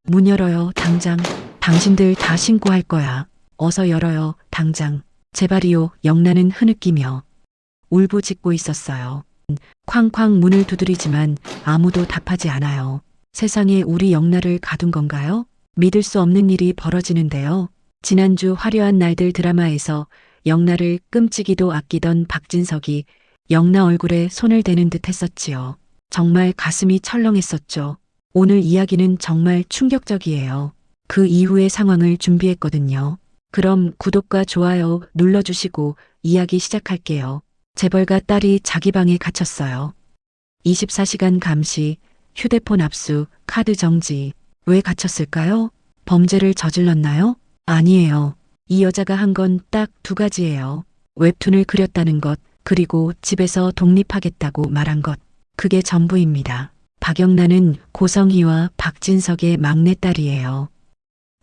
문 열어요, 당장. 당신들 다 신고할 거야. 어서 열어요, 당장. 제발이요, 영란은 흐느끼며 울부짖고 있었어요. 쾅쾅 문을 두드리지만 아무도 답하지 않아요. 세상에 우리 영란을 가둔 건가요? 믿을 수 없는 일이 벌어지는데요. 지난주 화려한 날들 드라마에서 영란을 끔찍이도 아끼던 박진석이 영란 얼굴에 손을 대는 듯 했었지요. 정말 가슴이 철렁했었죠. 오늘 이야기는 정말 충격적이에요. 그 이후의 상황을 준비했거든요. 그럼 구독과 좋아요 눌러주시고 이야기 시작할게요. 재벌가 딸이 자기 방에 갇혔어요. 24시간 감시, 휴대폰 압수, 카드 정지. 왜 갇혔을까요? 범죄를 저질렀나요? 아니에요. 이 여자가 한 건 딱 두 가지예요. 웹툰을 그렸다는 것, 그리고 집에서 독립하겠다고 말한 것. 그게 전부입니다. 박영란은 고성희와 박진석의 막내딸이에요.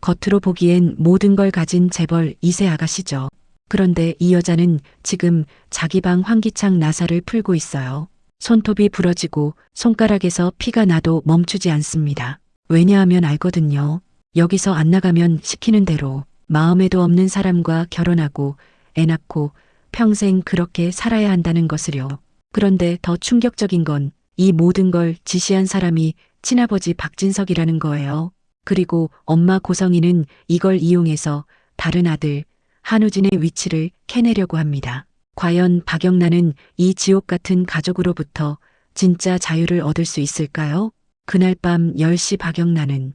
겉으로 보기엔 모든 걸 가진 재벌 2세 아가씨죠. 그런데 이 여자는 지금 자기 방 환기창 나사를 풀고 있어요. 손톱이 부러지고 손가락에서 피가 나도 멈추지 않습니다. 왜냐하면 알거든요. 여기서 안 나가면 시키는 대로 마음에도 없는 사람과 결혼하고 애 낳고 평생 그렇게 살아야 한다는 것을요. 그런데 더 충격적인 건 이 모든 걸 지시한 사람이 친아버지 박진석이라는 거예요. 그리고 엄마 고성희는 이걸 이용해서 다른 아들 한우진의 위치를 캐내려고 합니다. 과연 박영란은 이 지옥 같은 가족으로부터 진짜 자유를 얻을 수 있을까요? 그날 밤 10시 박영란은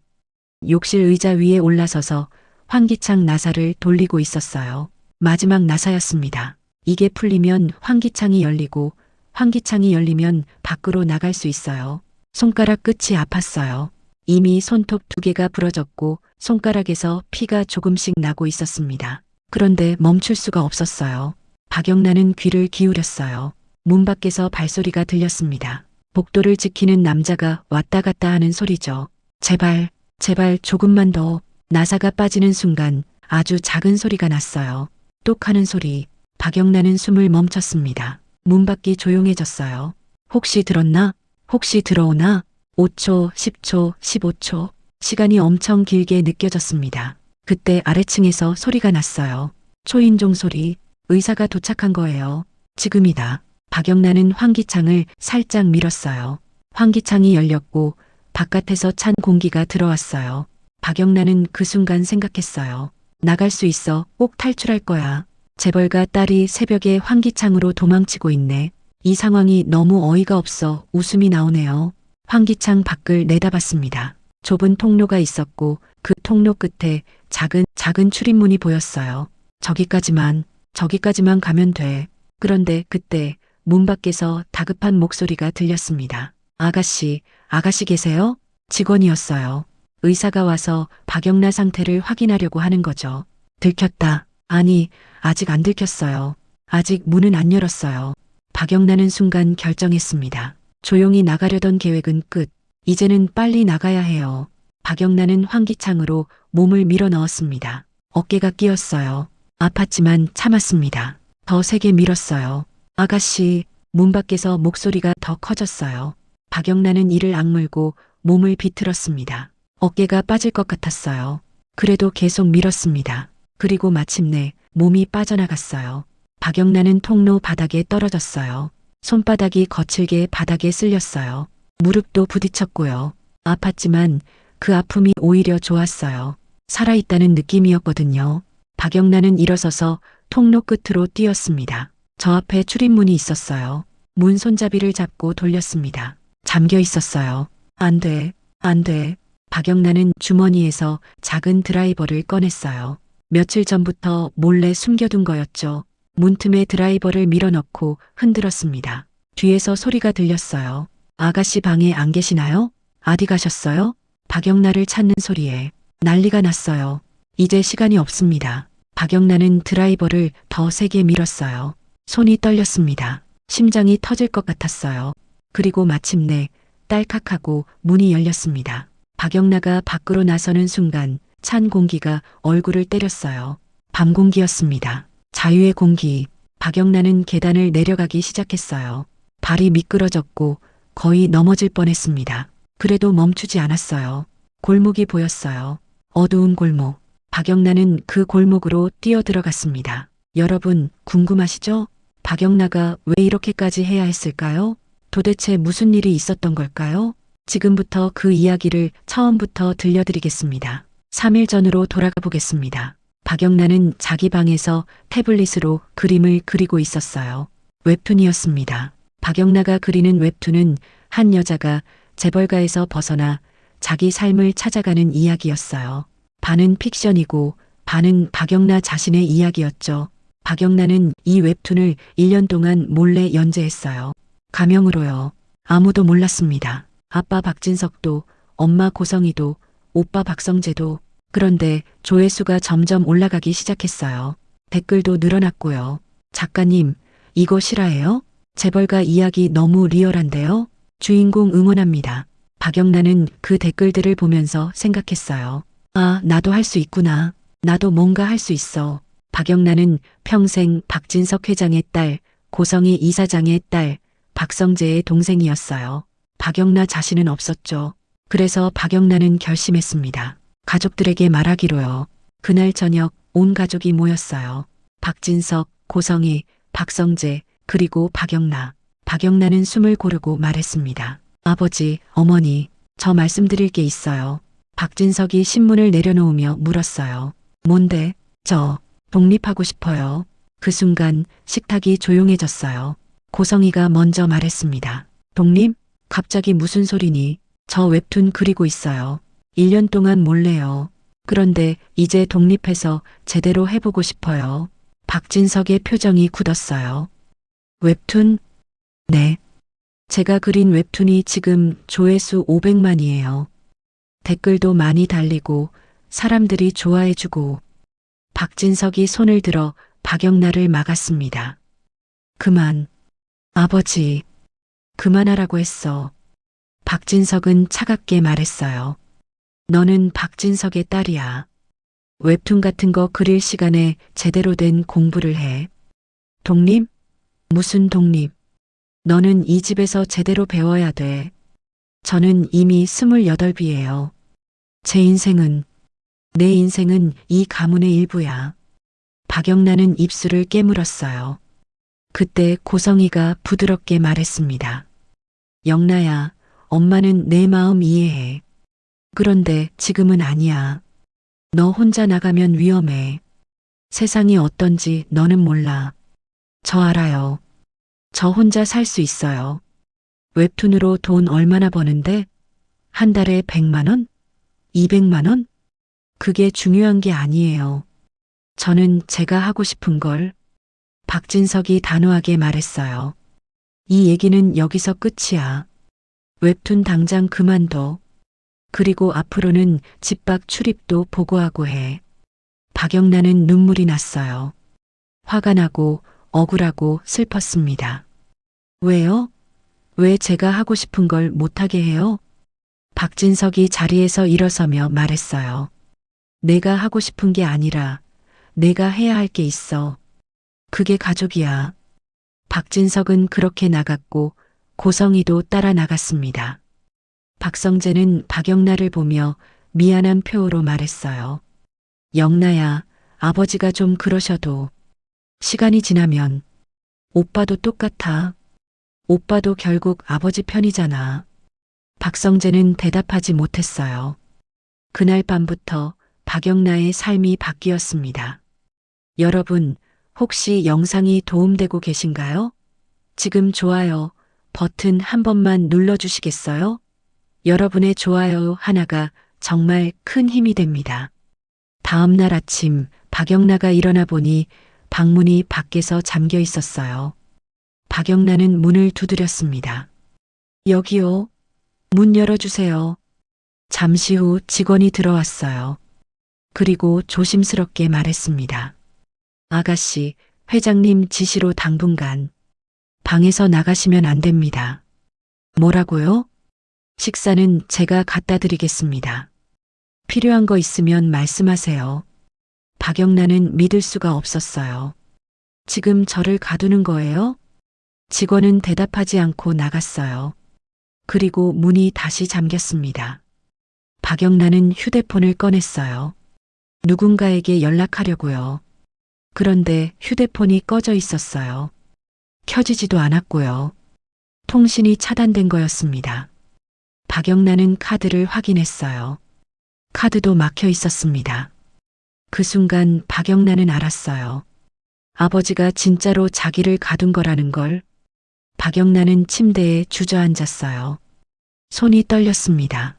욕실 의자 위에 올라서서 환기창 나사를 돌리고 있었어요. 마지막 나사였습니다. 이게 풀리면 환기창이 열리고 환기창이 열리면 밖으로 나갈 수 있어요. 손가락 끝이 아팠어요. 이미 손톱 2개가 부러졌고 손가락에서 피가 조금씩 나고 있었습니다. 그런데 멈출 수가 없었어요. 박영란은 귀를 기울였어요. 문 밖에서 발소리가 들렸습니다. 복도를 지키는 남자가 왔다 갔다 하는 소리죠. 제발, 제발 조금만 더. 나사가 빠지는 순간 아주 작은 소리가 났어요. 똑 하는 소리. 박영란은 숨을 멈췄습니다. 문 밖이 조용해졌어요. 혹시 들었나? 혹시 들어오나? 5초, 10초, 15초. 시간이 엄청 길게 느껴졌습니다. 그때 아래층에서 소리가 났어요. 초인종 소리. 의사가 도착한 거예요. 지금이다. 박영란은 환기창을 살짝 밀었어요. 환기창이 열렸고 바깥에서 찬 공기가 들어왔어요. 박영란은 그 순간 생각했어요. 나갈 수 있어. 꼭 탈출할 거야. 재벌가 딸이 새벽에 환기창으로 도망치고 있네. 이 상황이 너무 어이가 없어 웃음이 나오네요. 환기창 밖을 내다봤습니다. 좁은 통로가 있었고 그 통로 끝에 작은 출입문이 보였어요. 저기까지만 가면 돼. 그런데 그때 문 밖에서 다급한 목소리가 들렸습니다. 아가씨 계세요? 직원이었어요. 의사가 와서 박영란 상태를 확인하려고 하는 거죠. 들켰다. 아니, 아직 안 들켰어요. 아직 문은 안 열었어요. 박영란은 순간 결정했습니다. 조용히 나가려던 계획은 끝. 이제는 빨리 나가야 해요. 박영란은 환기창으로 몸을 밀어 넣었습니다. 어깨가 끼었어요. 아팠지만 참았습니다. 더 세게 밀었어요. 아가씨, 문 밖에서 목소리가 더 커졌어요. 박영란은 이를 악물고 몸을 비틀었습니다. 어깨가 빠질 것 같았어요. 그래도 계속 밀었습니다. 그리고 마침내 몸이 빠져나갔어요. 박영란은 통로 바닥에 떨어졌어요. 손바닥이 거칠게 바닥에 쓸렸어요. 무릎도 부딪혔고요. 아팠지만 그 아픔이 오히려 좋았어요. 살아있다는 느낌이었거든요. 박영란은 일어서서 통로 끝으로 뛰었습니다. 저 앞에 출입문이 있었어요. 문 손잡이를 잡고 돌렸습니다. 잠겨 있었어요. 안 돼, 안 돼. 박영란은 주머니에서 작은 드라이버를 꺼냈어요. 며칠 전부터 몰래 숨겨둔 거였죠. 문틈에 드라이버를 밀어넣고 흔들었습니다. 뒤에서 소리가 들렸어요. 아가씨 방에 안 계시나요? 어디 가셨어요? 박영란을 찾는 소리에 난리가 났어요. 이제 시간이 없습니다. 박영란은 드라이버를 더 세게 밀었어요. 손이 떨렸습니다. 심장이 터질 것 같았어요. 그리고 마침내 딸깍하고 문이 열렸습니다. 박영란가 밖으로 나서는 순간 찬 공기가 얼굴을 때렸어요. 밤 공기였습니다. 자유의 공기. 박영란은 계단을 내려가기 시작했어요. 발이 미끄러졌고 거의 넘어질 뻔했습니다. 그래도 멈추지 않았어요. 골목이 보였어요. 어두운 골목. 박영란은 그 골목으로 뛰어들어갔습니다. 여러분, 궁금하시죠? 박영란가 왜 이렇게까지 해야 했을까요? 도대체 무슨 일이 있었던 걸까요? 지금부터 그 이야기를 처음부터 들려드리겠습니다. 3일 전으로 돌아가 보겠습니다. 박영란은 자기 방에서 태블릿으로 그림을 그리고 있었어요. 웹툰이었습니다. 박영란가 그리는 웹툰은 한 여자가 재벌가에서 벗어나 자기 삶을 찾아가는 이야기였어요. 반은 픽션이고 반은 박영란 자신의 이야기였죠. 박영란은 이 웹툰을 1년 동안 몰래 연재했어요. 가명으로요. 아무도 몰랐습니다. 아빠 박진석도, 엄마 고성이도, 오빠 박성재도. 그런데 조회수가 점점 올라가기 시작했어요. 댓글도 늘어났고요. 작가님, 이거 실화예요? 재벌가 이야기 너무 리얼한데요? 주인공 응원합니다. 박영란은 그 댓글들을 보면서 생각했어요. 아, 나도 할 수 있구나. 나도 뭔가 할 수 있어. 박영란은 평생 박진석 회장의 딸, 고성희 이사장의 딸, 박성재의 동생이었어요. 박영란 자신은 없었죠. 그래서 박영란은 결심했습니다. 가족들에게 말하기로요. 그날 저녁 온 가족이 모였어요. 박진석, 고성희, 박성재, 그리고 박영란. 박영란은 숨을 고르고 말했습니다. 아버지, 어머니, 저 말씀드릴 게 있어요. 박진석이 신문을 내려놓으며 물었어요. 뭔데? 저 독립하고 싶어요. 그 순간 식탁이 조용해졌어요. 고성희가 먼저 말했습니다. 독립? 갑자기 무슨 소리니? 저 웹툰 그리고 있어요. 1년 동안 몰래요. 그런데 이제 독립해서 제대로 해보고 싶어요. 박진석의 표정이 굳었어요. 웹툰? 네. 제가 그린 웹툰이 지금 조회수 500만이에요. 댓글도 많이 달리고 사람들이 좋아해주고. 박진석이 손을 들어 박영란을 막았습니다. 그만. 아버지. 그만하라고 했어. 박진석은 차갑게 말했어요. 너는 박진석의 딸이야. 웹툰 같은 거 그릴 시간에 제대로 된 공부를 해. 독립? 무슨 독립? 너는 이 집에서 제대로 배워야 돼. 저는 이미 28이에요. 내 인생은 이 가문의 일부야. 박영란은 입술을 깨물었어요. 그때 고성희가 부드럽게 말했습니다. 영란야, 엄마는 내 마음 이해해. 그런데 지금은 아니야. 너 혼자 나가면 위험해. 세상이 어떤지 너는 몰라. 저 알아요. 저 혼자 살 수 있어요. 웹툰으로 돈 얼마나 버는데? 한 달에 100만 원? 200만 원? 그게 중요한 게 아니에요. 저는 제가 하고 싶은 걸. 박진석이 단호하게 말했어요. 이 얘기는 여기서 끝이야. 웹툰 당장 그만둬. 그리고 앞으로는 집 밖 출입도 보고하고 해. 박영란은 눈물이 났어요. 화가 나고 억울하고 슬펐습니다. 왜요? 왜 제가 하고 싶은 걸 못하게 해요? 박진석이 자리에서 일어서며 말했어요. 내가 하고 싶은 게 아니라 내가 해야 할 게 있어. 그게 가족이야. 박진석은 그렇게 나갔고 고성희도 따라 나갔습니다. 박성재는 박영란을 보며 미안한 표호로 말했어요. 영란야, 아버지가 좀 그러셔도 시간이 지나면 오빠도 똑같아. 오빠도 결국 아버지 편이잖아. 박성재는 대답하지 못했어요. 그날 밤부터 박영란의 삶이 바뀌었습니다. 여러분, 혹시 영상이 도움되고 계신가요? 지금 좋아요 버튼 한 번만 눌러주시겠어요? 여러분의 좋아요 하나가 정말 큰 힘이 됩니다. 다음 날 아침 박영란가 일어나 보니 방문이 밖에서 잠겨 있었어요. 박영란은 문을 두드렸습니다. 여기요. 문 열어주세요. 잠시 후 직원이 들어왔어요. 그리고 조심스럽게 말했습니다. 아가씨, 회장님 지시로 당분간 방에서 나가시면 안 됩니다. 뭐라고요? 식사는 제가 갖다 드리겠습니다. 필요한 거 있으면 말씀하세요. 박영란은 믿을 수가 없었어요. 지금 저를 가두는 거예요? 직원은 대답하지 않고 나갔어요. 그리고 문이 다시 잠겼습니다. 박영란은 휴대폰을 꺼냈어요. 누군가에게 연락하려고요. 그런데 휴대폰이 꺼져 있었어요. 켜지지도 않았고요. 통신이 차단된 거였습니다. 박영란은 카드를 확인했어요. 카드도 막혀 있었습니다. 그 순간 박영란은 알았어요. 아버지가 진짜로 자기를 가둔 거라는 걸. 박영란은 침대에 주저앉았어요. 손이 떨렸습니다.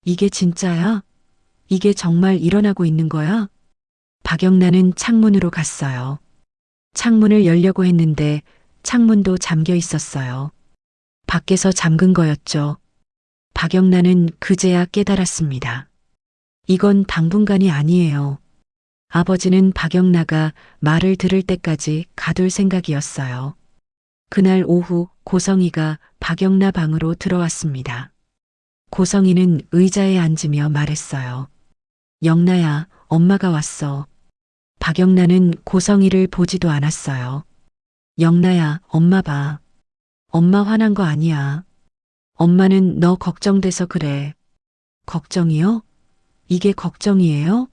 이게 진짜야? 이게 정말 일어나고 있는 거야? 박영란은 창문으로 갔어요. 창문을 열려고 했는데 창문도 잠겨 있었어요. 밖에서 잠근 거였죠. 박영란은 그제야 깨달았습니다. 이건 당분간이 아니에요. 아버지는 박영란가 말을 들을 때까지 가둘 생각이었어요. 그날 오후 고성이가 박영란 방으로 들어왔습니다. 고성이는 의자에 앉으며 말했어요. 영란야, 엄마가 왔어. 박영란은 고성이를 보지도 않았어요. 영란야, 엄마 봐. 엄마 화난 거 아니야. 엄마는 너 걱정돼서 그래. 걱정이요? 이게 걱정이에요?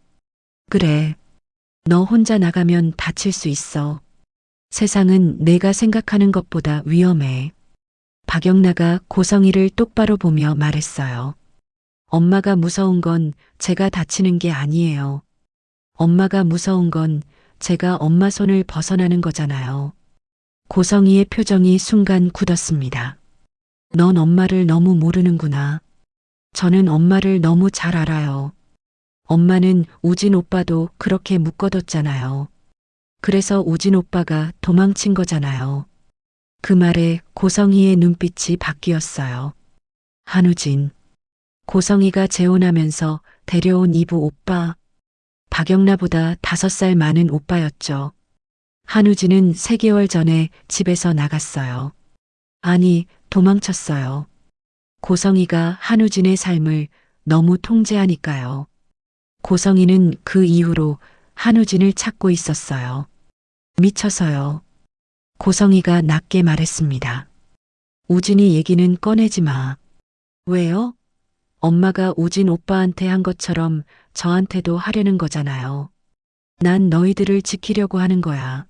그래. 너 혼자 나가면 다칠 수 있어. 세상은 내가 생각하는 것보다 위험해. 박영란가 고성이를 똑바로 보며 말했어요. 엄마가 무서운 건 제가 다치는 게 아니에요. 엄마가 무서운 건 제가 엄마 손을 벗어나는 거잖아요. 고성이의 표정이 순간 굳었습니다. 넌 엄마를 너무 모르는구나. 저는 엄마를 너무 잘 알아요. 엄마는 우진 오빠도 그렇게 묶어뒀잖아요. 그래서 우진 오빠가 도망친 거잖아요. 그 말에 고성이의 눈빛이 바뀌었어요. 한우진. 고성이가 재혼하면서 데려온 이부 오빠. 박영란보다 5살 많은 오빠였죠. 한우진은 3개월 전에 집에서 나갔어요. 아니, 도망쳤어요. 고성이가 한우진의 삶을 너무 통제하니까요. 고성이는 그 이후로 한우진을 찾고 있었어요. 미쳐서요. 고성이가 낮게 말했습니다. 우진이 얘기는 꺼내지 마. 왜요? 엄마가 우진 오빠한테 한 것처럼 저한테도 하려는 거잖아요. 난 너희들을 지키려고 하는 거야.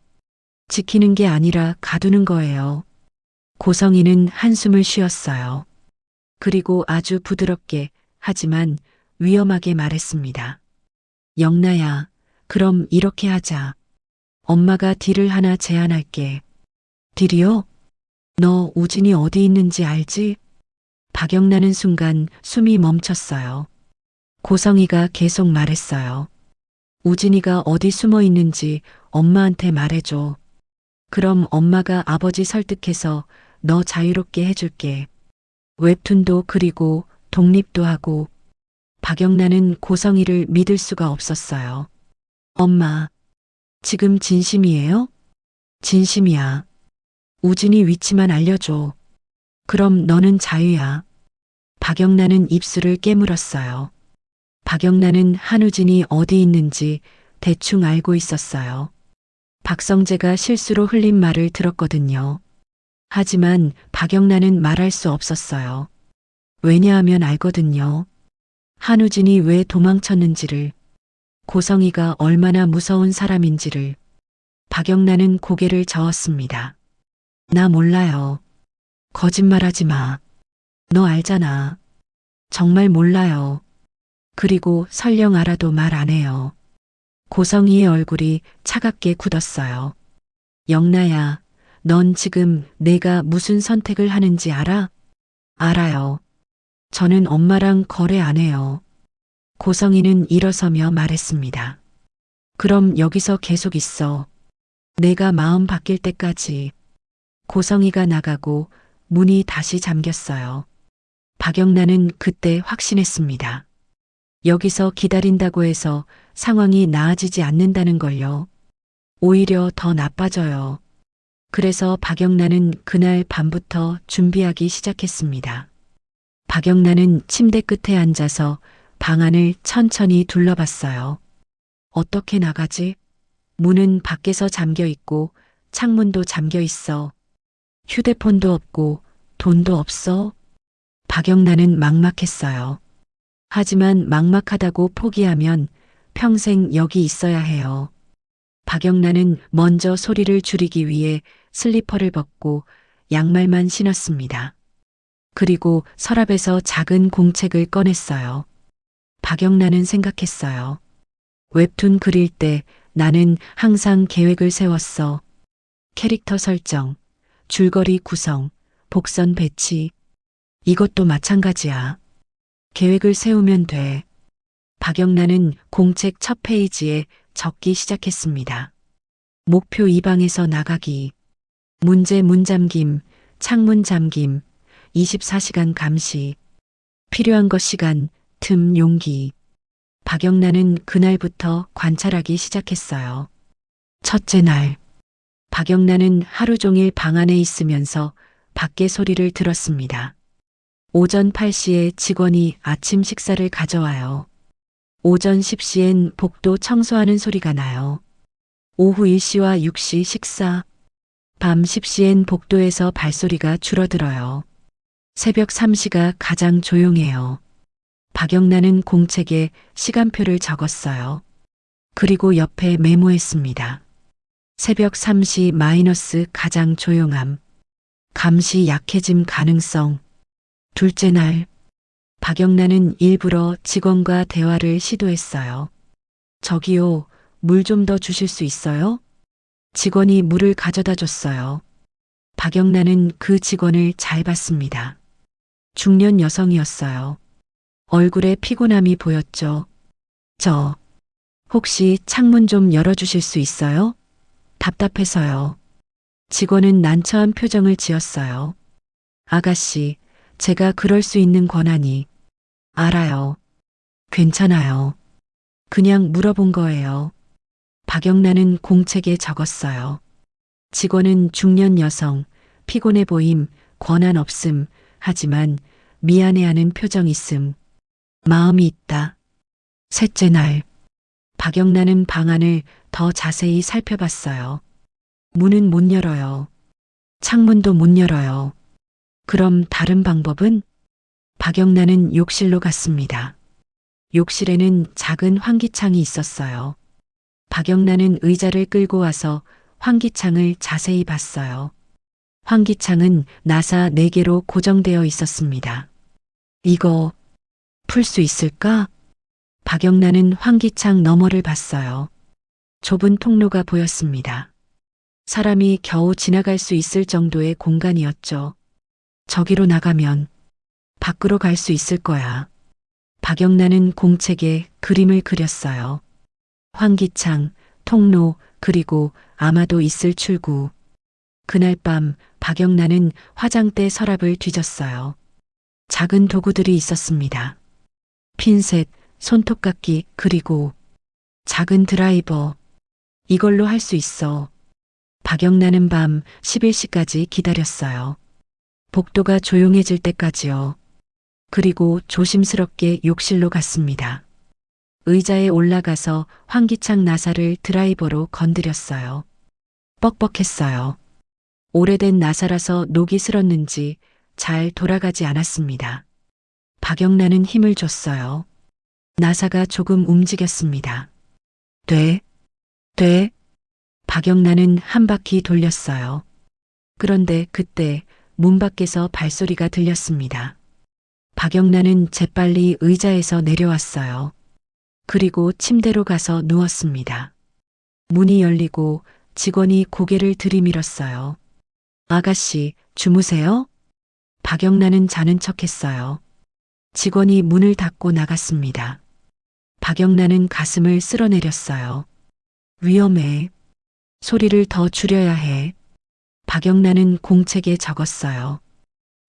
지키는 게 아니라 가두는 거예요. 고성이는 한숨을 쉬었어요. 그리고 아주 부드럽게 하지만 위험하게 말했습니다. 영란야, 그럼 이렇게 하자. 엄마가 딜을 하나 제안할게. 딜이요? 너 우진이 어디 있는지 알지? 박영란은 순간 숨이 멈췄어요. 고성이가 계속 말했어요. 우진이가 어디 숨어 있는지 엄마한테 말해줘. 그럼 엄마가 아버지 설득해서 너 자유롭게 해줄게. 웹툰도 그리고 독립도 하고. 박영란은 고성이를 믿을 수가 없었어요. 엄마, 지금 진심이에요? 진심이야. 우진이 위치만 알려줘. 그럼 너는 자유야. 박영란은 입술을 깨물었어요. 박영란은 한우진이 어디 있는지 대충 알고 있었어요. 박성재가 실수로 흘린 말을 들었거든요. 하지만 박영란은 말할 수 없었어요. 왜냐하면 알거든요. 한우진이 왜 도망쳤는지를, 고성이가 얼마나 무서운 사람인지를. 박영란은 고개를 저었습니다. 나 몰라요. 거짓말하지 마. 너 알잖아. 정말 몰라요. 그리고 설령 알아도 말 안 해요. 고성이의 얼굴이 차갑게 굳었어요. 영란야, 넌 지금 내가 무슨 선택을 하는지 알아? 알아요. 저는 엄마랑 거래 안 해요. 고성이는 일어서며 말했습니다. 그럼 여기서 계속 있어. 내가 마음 바뀔 때까지. 고성이가 나가고 문이 다시 잠겼어요. 박영란은 그때 확신했습니다. 여기서 기다린다고 해서 상황이 나아지지 않는다는 걸요. 오히려 더 나빠져요. 그래서 박영란은 그날 밤부터 준비하기 시작했습니다. 박영란은 침대 끝에 앉아서 방 안을 천천히 둘러봤어요. 어떻게 나가지? 문은 밖에서 잠겨 있고 창문도 잠겨 있어. 휴대폰도 없고 돈도 없어. 박영란은 막막했어요. 하지만 막막하다고 포기하면 평생 여기 있어야 해요. 박영란은 먼저 소리를 줄이기 위해 슬리퍼를 벗고 양말만 신었습니다. 그리고 서랍에서 작은 공책을 꺼냈어요. 박영란은 생각했어요. 웹툰 그릴 때 나는 항상 계획을 세웠어. 캐릭터 설정, 줄거리 구성, 복선 배치. 이것도 마찬가지야. 계획을 세우면 돼. 박영란은 공책 첫 페이지에 적기 시작했습니다. 목표 이 방에서 나가기. 문제 문 잠김, 창문 잠김, 24시간 감시. 필요한 것 시간, 틈 용기. 박영란은 그날부터 관찰하기 시작했어요. 첫째 날. 박영란은 하루 종일 방 안에 있으면서 밖의 소리를 들었습니다. 오전 8시에 직원이 아침 식사를 가져와요. 오전 10시엔 복도 청소하는 소리가 나요. 오후 1시와 6시 식사. 밤 10시엔 복도에서 발소리가 줄어들어요. 새벽 3시가 가장 조용해요. 박영란은 공책에 시간표를 적었어요. 그리고 옆에 메모했습니다. 새벽 3시 마이너스 가장 조용함. 감시 약해짐 가능성. 둘째 날. 박영란은 일부러 직원과 대화를 시도했어요. 저기요, 물 좀 더 주실 수 있어요? 직원이 물을 가져다 줬어요. 박영란은 그 직원을 잘 봤습니다. 중년 여성이었어요. 얼굴에 피곤함이 보였죠. 혹시 창문 좀 열어주실 수 있어요? 답답해서요. 직원은 난처한 표정을 지었어요. 아가씨, 제가 그럴 수 있는 권한이. 알아요. 괜찮아요. 그냥 물어본 거예요. 박영란은 공책에 적었어요. 직원은 중년 여성, 피곤해 보임, 권한 없음, 하지만 미안해하는 표정 있음. 마음이 있다. 셋째 날. 박영란은 방 안을 더 자세히 살펴봤어요. 문은 못 열어요. 창문도 못 열어요. 그럼 다른 방법은? 박영란은 욕실로 갔습니다. 욕실에는 작은 환기창이 있었어요. 박영란은 의자를 끌고 와서 환기창을 자세히 봤어요. 환기창은 나사 4개로 고정되어 있었습니다. 이거 풀 수 있을까? 박영란은 환기창 너머를 봤어요. 좁은 통로가 보였습니다. 사람이 겨우 지나갈 수 있을 정도의 공간이었죠. 저기로 나가면 밖으로 갈 수 있을 거야. 박영란은 공책에 그림을 그렸어요. 환기창, 통로, 그리고 아마도 있을 출구. 그날 밤 박영란은 화장대 서랍을 뒤졌어요. 작은 도구들이 있었습니다. 핀셋, 손톱깎이, 그리고 작은 드라이버. 이걸로 할 수 있어. 박영란은 밤 11시까지 기다렸어요. 복도가 조용해질 때까지요. 그리고 조심스럽게 욕실로 갔습니다. 의자에 올라가서 환기창 나사를 드라이버로 건드렸어요. 뻑뻑했어요. 오래된 나사라서 녹이 슬었는지 잘 돌아가지 않았습니다. 박영란은 힘을 줬어요. 나사가 조금 움직였습니다. 돼. 박영란은 한 바퀴 돌렸어요. 그런데 그때 문 밖에서 발소리가 들렸습니다. 박영란은 재빨리 의자에서 내려왔어요. 그리고 침대로 가서 누웠습니다. 문이 열리고 직원이 고개를 들이밀었어요. 아가씨, 주무세요? 박영란은 자는 척했어요. 직원이 문을 닫고 나갔습니다. 박영란은 가슴을 쓸어내렸어요. 위험해. 소리를 더 줄여야 해. 박영란은 공책에 적었어요.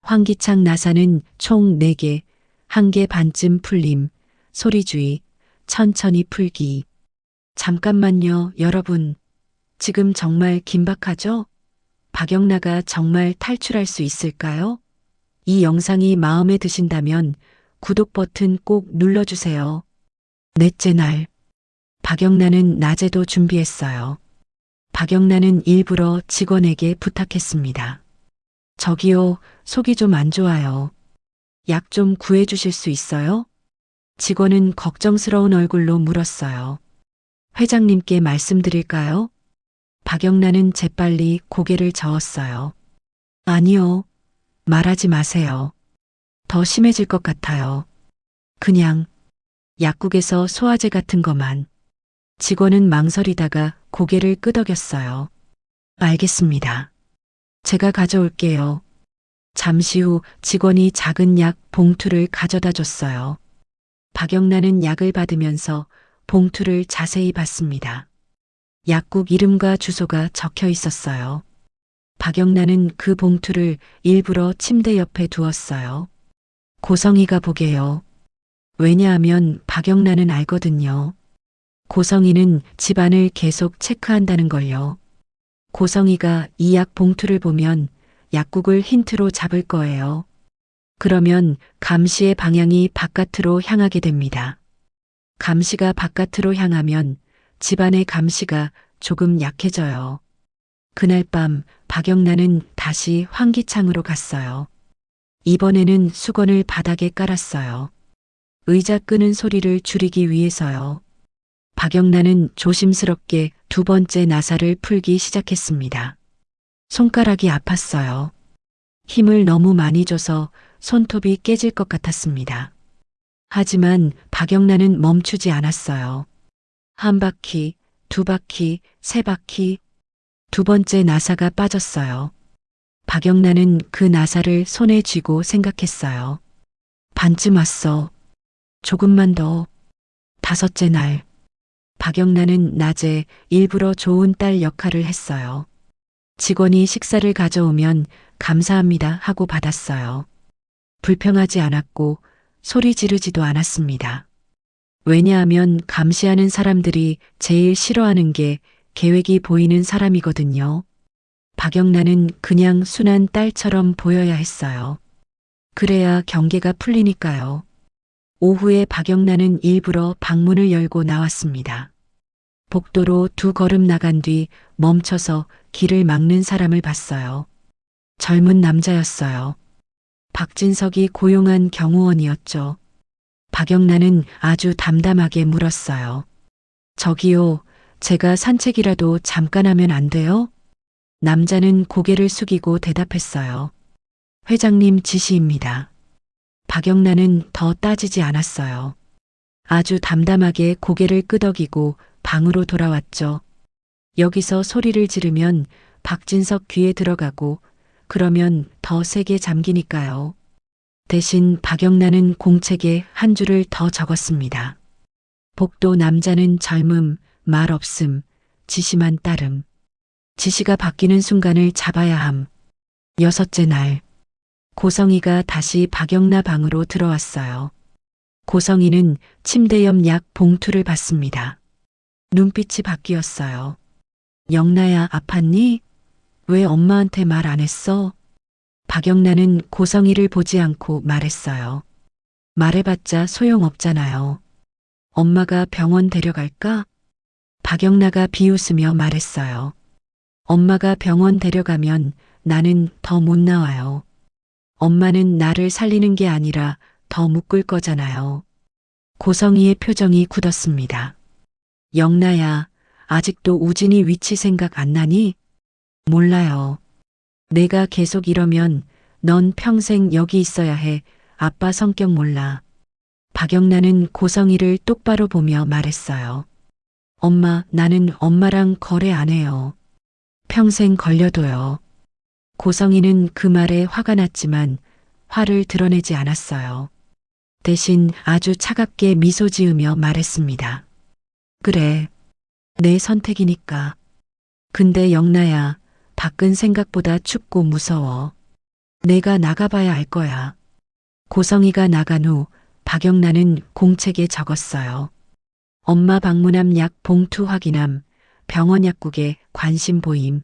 환기창 나사는 총 4개, 1개 반쯤 풀림, 소리주의, 천천히 풀기. 잠깐만요, 여러분. 지금 정말 긴박하죠? 박영란가 정말 탈출할 수 있을까요? 이 영상이 마음에 드신다면 구독 버튼 꼭 눌러주세요. 넷째 날. 박영란은 낮에도 준비했어요. 박영란은 일부러 직원에게 부탁했습니다. 저기요, 속이 좀 안 좋아요. 약 좀 구해주실 수 있어요? 직원은 걱정스러운 얼굴로 물었어요. 회장님께 말씀드릴까요? 박영란은 재빨리 고개를 저었어요. 아니요. 말하지 마세요. 더 심해질 것 같아요. 그냥 약국에서 소화제 같은 거만. 직원은 망설이다가 고개를 끄덕였어요. 알겠습니다. 제가 가져올게요. 잠시 후 직원이 작은 약 봉투를 가져다 줬어요. 박영란은 약을 받으면서 봉투를 자세히 봤습니다. 약국 이름과 주소가 적혀 있었어요. 박영란은 그 봉투를 일부러 침대 옆에 두었어요. 고성이가 보게요. 왜냐하면 박영란은 알거든요. 고성이는 집안을 계속 체크한다는 걸요. 고성이가 이 약 봉투를 보면 약국을 힌트로 잡을 거예요. 그러면 감시의 방향이 바깥으로 향하게 됩니다. 감시가 바깥으로 향하면 집안의 감시가 조금 약해져요. 그날 밤 박영란은 다시 환기창으로 갔어요. 이번에는 수건을 바닥에 깔았어요. 의자 끄는 소리를 줄이기 위해서요. 박영란은 조심스럽게 두 번째 나사를 풀기 시작했습니다. 손가락이 아팠어요. 힘을 너무 많이 줘서 손톱이 깨질 것 같았습니다. 하지만 박영란은 멈추지 않았어요. 한 바퀴, 두 바퀴, 세 바퀴. 두 번째 나사가 빠졌어요. 박영란은 그 나사를 손에 쥐고 생각했어요. 반쯤 왔어. 조금만 더. 다섯째 날. 박영란은 낮에 일부러 좋은 딸 역할을 했어요. 직원이 식사를 가져오면 감사합니다 하고 받았어요. 불평하지 않았고 소리 지르지도 않았습니다. 왜냐하면 감시하는 사람들이 제일 싫어하는 게 계획이 보이는 사람이거든요. 박영란은 그냥 순한 딸처럼 보여야 했어요. 그래야 경계가 풀리니까요. 오후에 박영란은 일부러 방문을 열고 나왔습니다. 복도로 두 걸음 나간 뒤 멈춰서 길을 막는 사람을 봤어요. 젊은 남자였어요. 박진석이 고용한 경호원이었죠. 박영란은 아주 담담하게 물었어요. 저기요, 제가 산책이라도 잠깐 하면 안 돼요? 남자는 고개를 숙이고 대답했어요. 회장님 지시입니다. 박영란은 더 따지지 않았어요. 아주 담담하게 고개를 끄덕이고 방으로 돌아왔죠. 여기서 소리를 지르면 박진석 귀에 들어가고 그러면 더 세게 잠기니까요. 대신 박영란은 공책에 한 줄을 더 적었습니다. 복도 남자는 젊음, 말 없음, 지시만 따름. 지시가 바뀌는 순간을 잡아야 함. 여섯째 날. 고성이가 다시 박영라 방으로 들어왔어요. 고성이는 침대 옆 약 봉투를 봤습니다. 눈빛이 바뀌었어요. 영라야, 아팠니? 왜 엄마한테 말 안 했어? 박영란은 고성이를 보지 않고 말했어요. 말해봤자 소용없잖아요. 엄마가 병원 데려갈까? 박영라가 비웃으며 말했어요. 엄마가 병원 데려가면 나는 더 못 나와요. 엄마는 나를 살리는 게 아니라 더 묶을 거잖아요. 고성이의 표정이 굳었습니다. 영라야, 아직도 우진이 위치 생각 안 나니? 몰라요. 내가 계속 이러면 넌 평생 여기 있어야 해. 아빠 성격 몰라. 박영란은 고성이를 똑바로 보며 말했어요. 엄마, 나는 엄마랑 거래 안 해요. 평생 걸려둬요. 고성이는 그 말에 화가 났지만 화를 드러내지 않았어요. 대신 아주 차갑게 미소 지으며 말했습니다. 그래, 내 선택이니까. 근데 영라야, 밖은 생각보다 춥고 무서워. 내가 나가봐야 알 거야. 고성이가 나간 후 박영란은 공책에 적었어요. 엄마 방문함 약 봉투 확인함, 병원 약국에 관심 보임.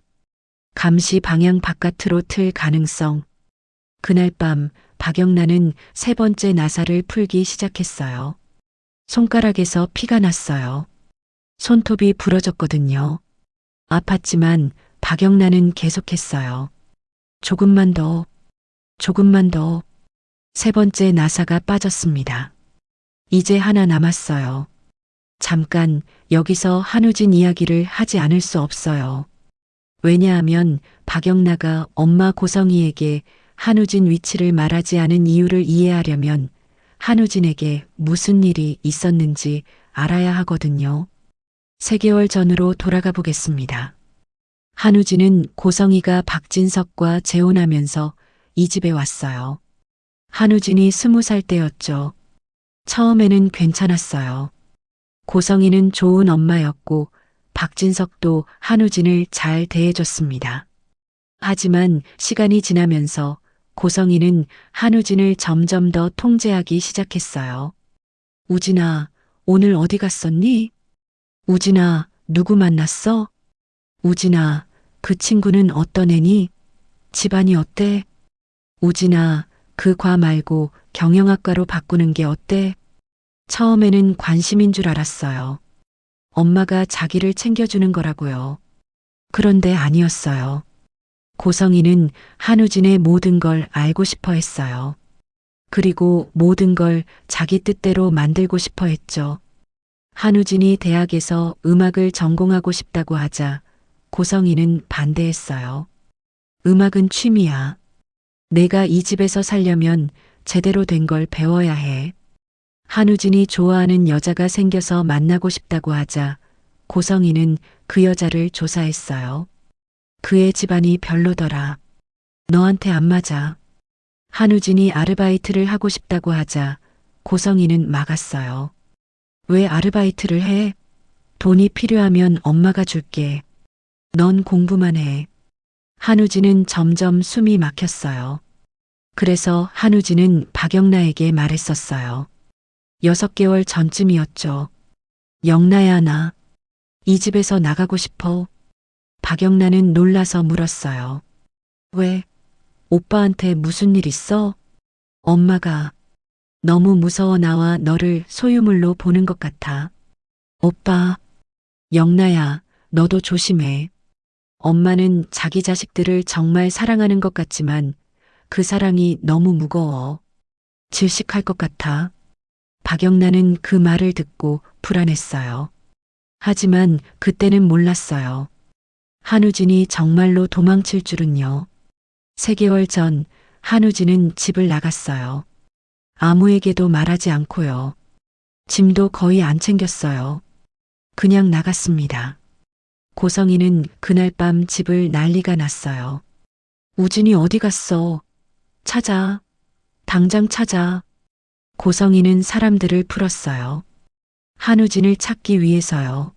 감시 방향 바깥으로 틀 가능성. 그날 밤 박영란은 세 번째 나사를 풀기 시작했어요. 손가락에서 피가 났어요. 손톱이 부러졌거든요. 아팠지만 박영란은 계속했어요. 조금만 더, 조금만 더. 세 번째 나사가 빠졌습니다. 이제 하나 남았어요. 잠깐 여기서 한우진 이야기를 하지 않을 수 없어요. 왜냐하면 박영나가 엄마 고성이에게 한우진 위치를 말하지 않은 이유를 이해하려면 한우진에게 무슨 일이 있었는지 알아야 하거든요. 3개월 전으로 돌아가 보겠습니다. 한우진은 고성이가 박진석과 재혼하면서 이 집에 왔어요. 한우진이 20살 때였죠. 처음에는 괜찮았어요. 고성이는 좋은 엄마였고 박진석도 한우진을 잘 대해줬습니다. 하지만 시간이 지나면서 고성이는 한우진을 점점 더 통제하기 시작했어요. 우진아, 오늘 어디 갔었니? 우진아, 누구 만났어? 우진아, 그 친구는 어떤 애니? 집안이 어때? 우진아, 그 과 말고 경영학과로 바꾸는 게 어때? 처음에는 관심인 줄 알았어요. 엄마가 자기를 챙겨주는 거라고요. 그런데 아니었어요. 고성이는 한우진의 모든 걸 알고 싶어 했어요. 그리고 모든 걸 자기 뜻대로 만들고 싶어 했죠. 한우진이 대학에서 음악을 전공하고 싶다고 하자 고성이는 반대했어요. 음악은 취미야. 내가 이 집에서 살려면 제대로 된 걸 배워야 해. 한우진이 좋아하는 여자가 생겨서 만나고 싶다고 하자 고성이는 그 여자를 조사했어요. 그의 집안이 별로더라. 너한테 안 맞아. 한우진이 아르바이트를 하고 싶다고 하자 고성이는 막았어요. 왜 아르바이트를 해? 돈이 필요하면 엄마가 줄게. 넌 공부만 해. 한우진은 점점 숨이 막혔어요. 그래서 한우진은 박영나에게 말했었어요. 6개월 전쯤이었죠. 영나야, 나 이 집에서 나가고 싶어. 박영나는 놀라서 물었어요. 왜? 오빠한테 무슨 일 있어? 엄마가 너무 무서워 나와 너를 소유물로 보는 것 같아. 오빠, 영나야, 너도 조심해. 엄마는 자기 자식들을 정말 사랑하는 것 같지만 그 사랑이 너무 무거워. 질식할 것 같아. 박영나는 그 말을 듣고 불안했어요. 하지만 그때는 몰랐어요. 한우진이 정말로 도망칠 줄은요. 3개월 전 한우진은 집을 나갔어요. 아무에게도 말하지 않고요. 짐도 거의 안 챙겼어요. 그냥 나갔습니다. 고성이는 그날 밤 집을 난리가 났어요. 우진이 어디 갔어? 찾아. 당장 찾아. 고성이는 사람들을 풀었어요. 한우진을 찾기 위해서요.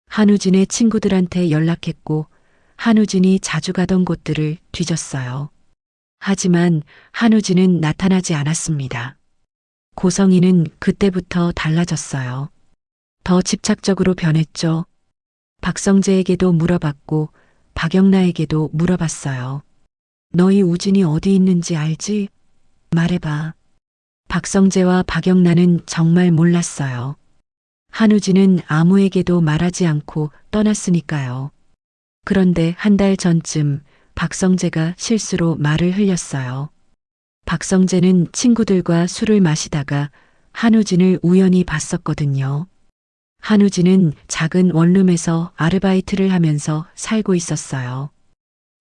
한우진의 친구들한테 연락했고 한우진이 자주 가던 곳들을 뒤졌어요. 하지만 한우진은 나타나지 않았습니다. 고성이는 그때부터 달라졌어요. 더 집착적으로 변했죠. 박성재에게도 물어봤고 박영나에게도 물어봤어요. 너희 우진이 어디 있는지 알지? 말해봐. 박성재와 박영나는 정말 몰랐어요. 한우진은 아무에게도 말하지 않고 떠났으니까요. 그런데 1달 전쯤 박성재가 실수로 말을 흘렸어요. 박성재는 친구들과 술을 마시다가 한우진을 우연히 봤었거든요. 한우진은 작은 원룸에서 아르바이트를 하면서 살고 있었어요.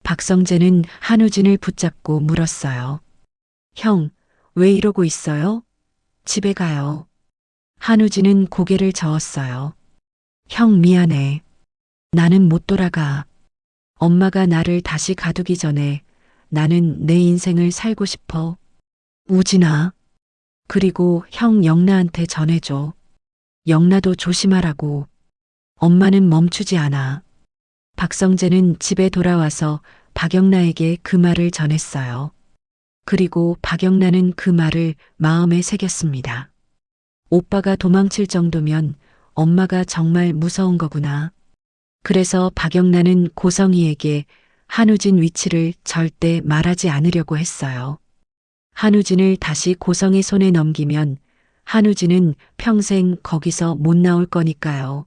박성재는 한우진을 붙잡고 물었어요. 형, 왜 이러고 있어요? 집에 가요. 한우진은 고개를 저었어요. 형, 미안해. 나는 못 돌아가. 엄마가 나를 다시 가두기 전에 나는 내 인생을 살고 싶어. 우진아. 그리고 형 영나한테 전해줘. 영나도 조심하라고. 엄마는 멈추지 않아. 박성재는 집에 돌아와서 박영나에게 그 말을 전했어요. 그리고 박영나는 그 말을 마음에 새겼습니다. 오빠가 도망칠 정도면 엄마가 정말 무서운 거구나. 그래서 박영나는 고성이에게 한우진 위치를 절대 말하지 않으려고 했어요. 한우진을 다시 고성의 손에 넘기면 한우진은 평생 거기서 못 나올 거니까요.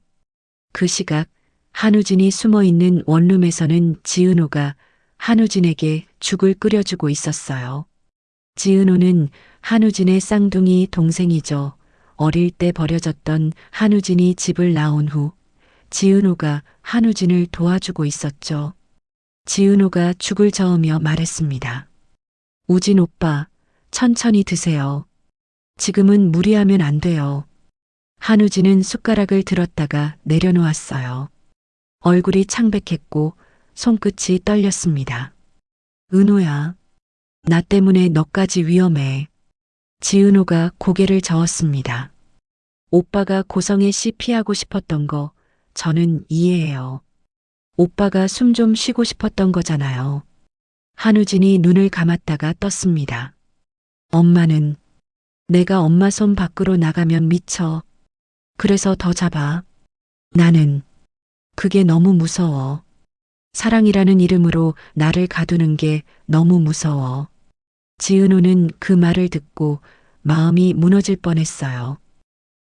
그 시각 한우진이 숨어 있는 원룸에서는 지은호가 한우진에게 죽을 끓여주고 있었어요. 지은호는 한우진의 쌍둥이 동생이죠. 어릴 때 버려졌던 한우진이 집을 나온 후 지은호가 한우진을 도와주고 있었죠. 지은호가 죽을 저으며 말했습니다. 우진 오빠, 천천히 드세요. 지금은 무리하면 안 돼요. 한우진은 숟가락을 들었다가 내려놓았어요. 얼굴이 창백했고 손끝이 떨렸습니다. 은호야, 나 때문에 너까지 위험해. 지은호가 고개를 저었습니다. 오빠가 고성애 씨 피하고 싶었던 거 저는 이해해요. 오빠가 숨 좀 쉬고 싶었던 거잖아요. 한우진이 눈을 감았다가 떴습니다. 엄마는 내가 엄마 손 밖으로 나가면 미쳐. 그래서 더 잡아. 나는 그게 너무 무서워. 사랑이라는 이름으로 나를 가두는 게 너무 무서워. 지은호는 그 말을 듣고 마음이 무너질 뻔했어요.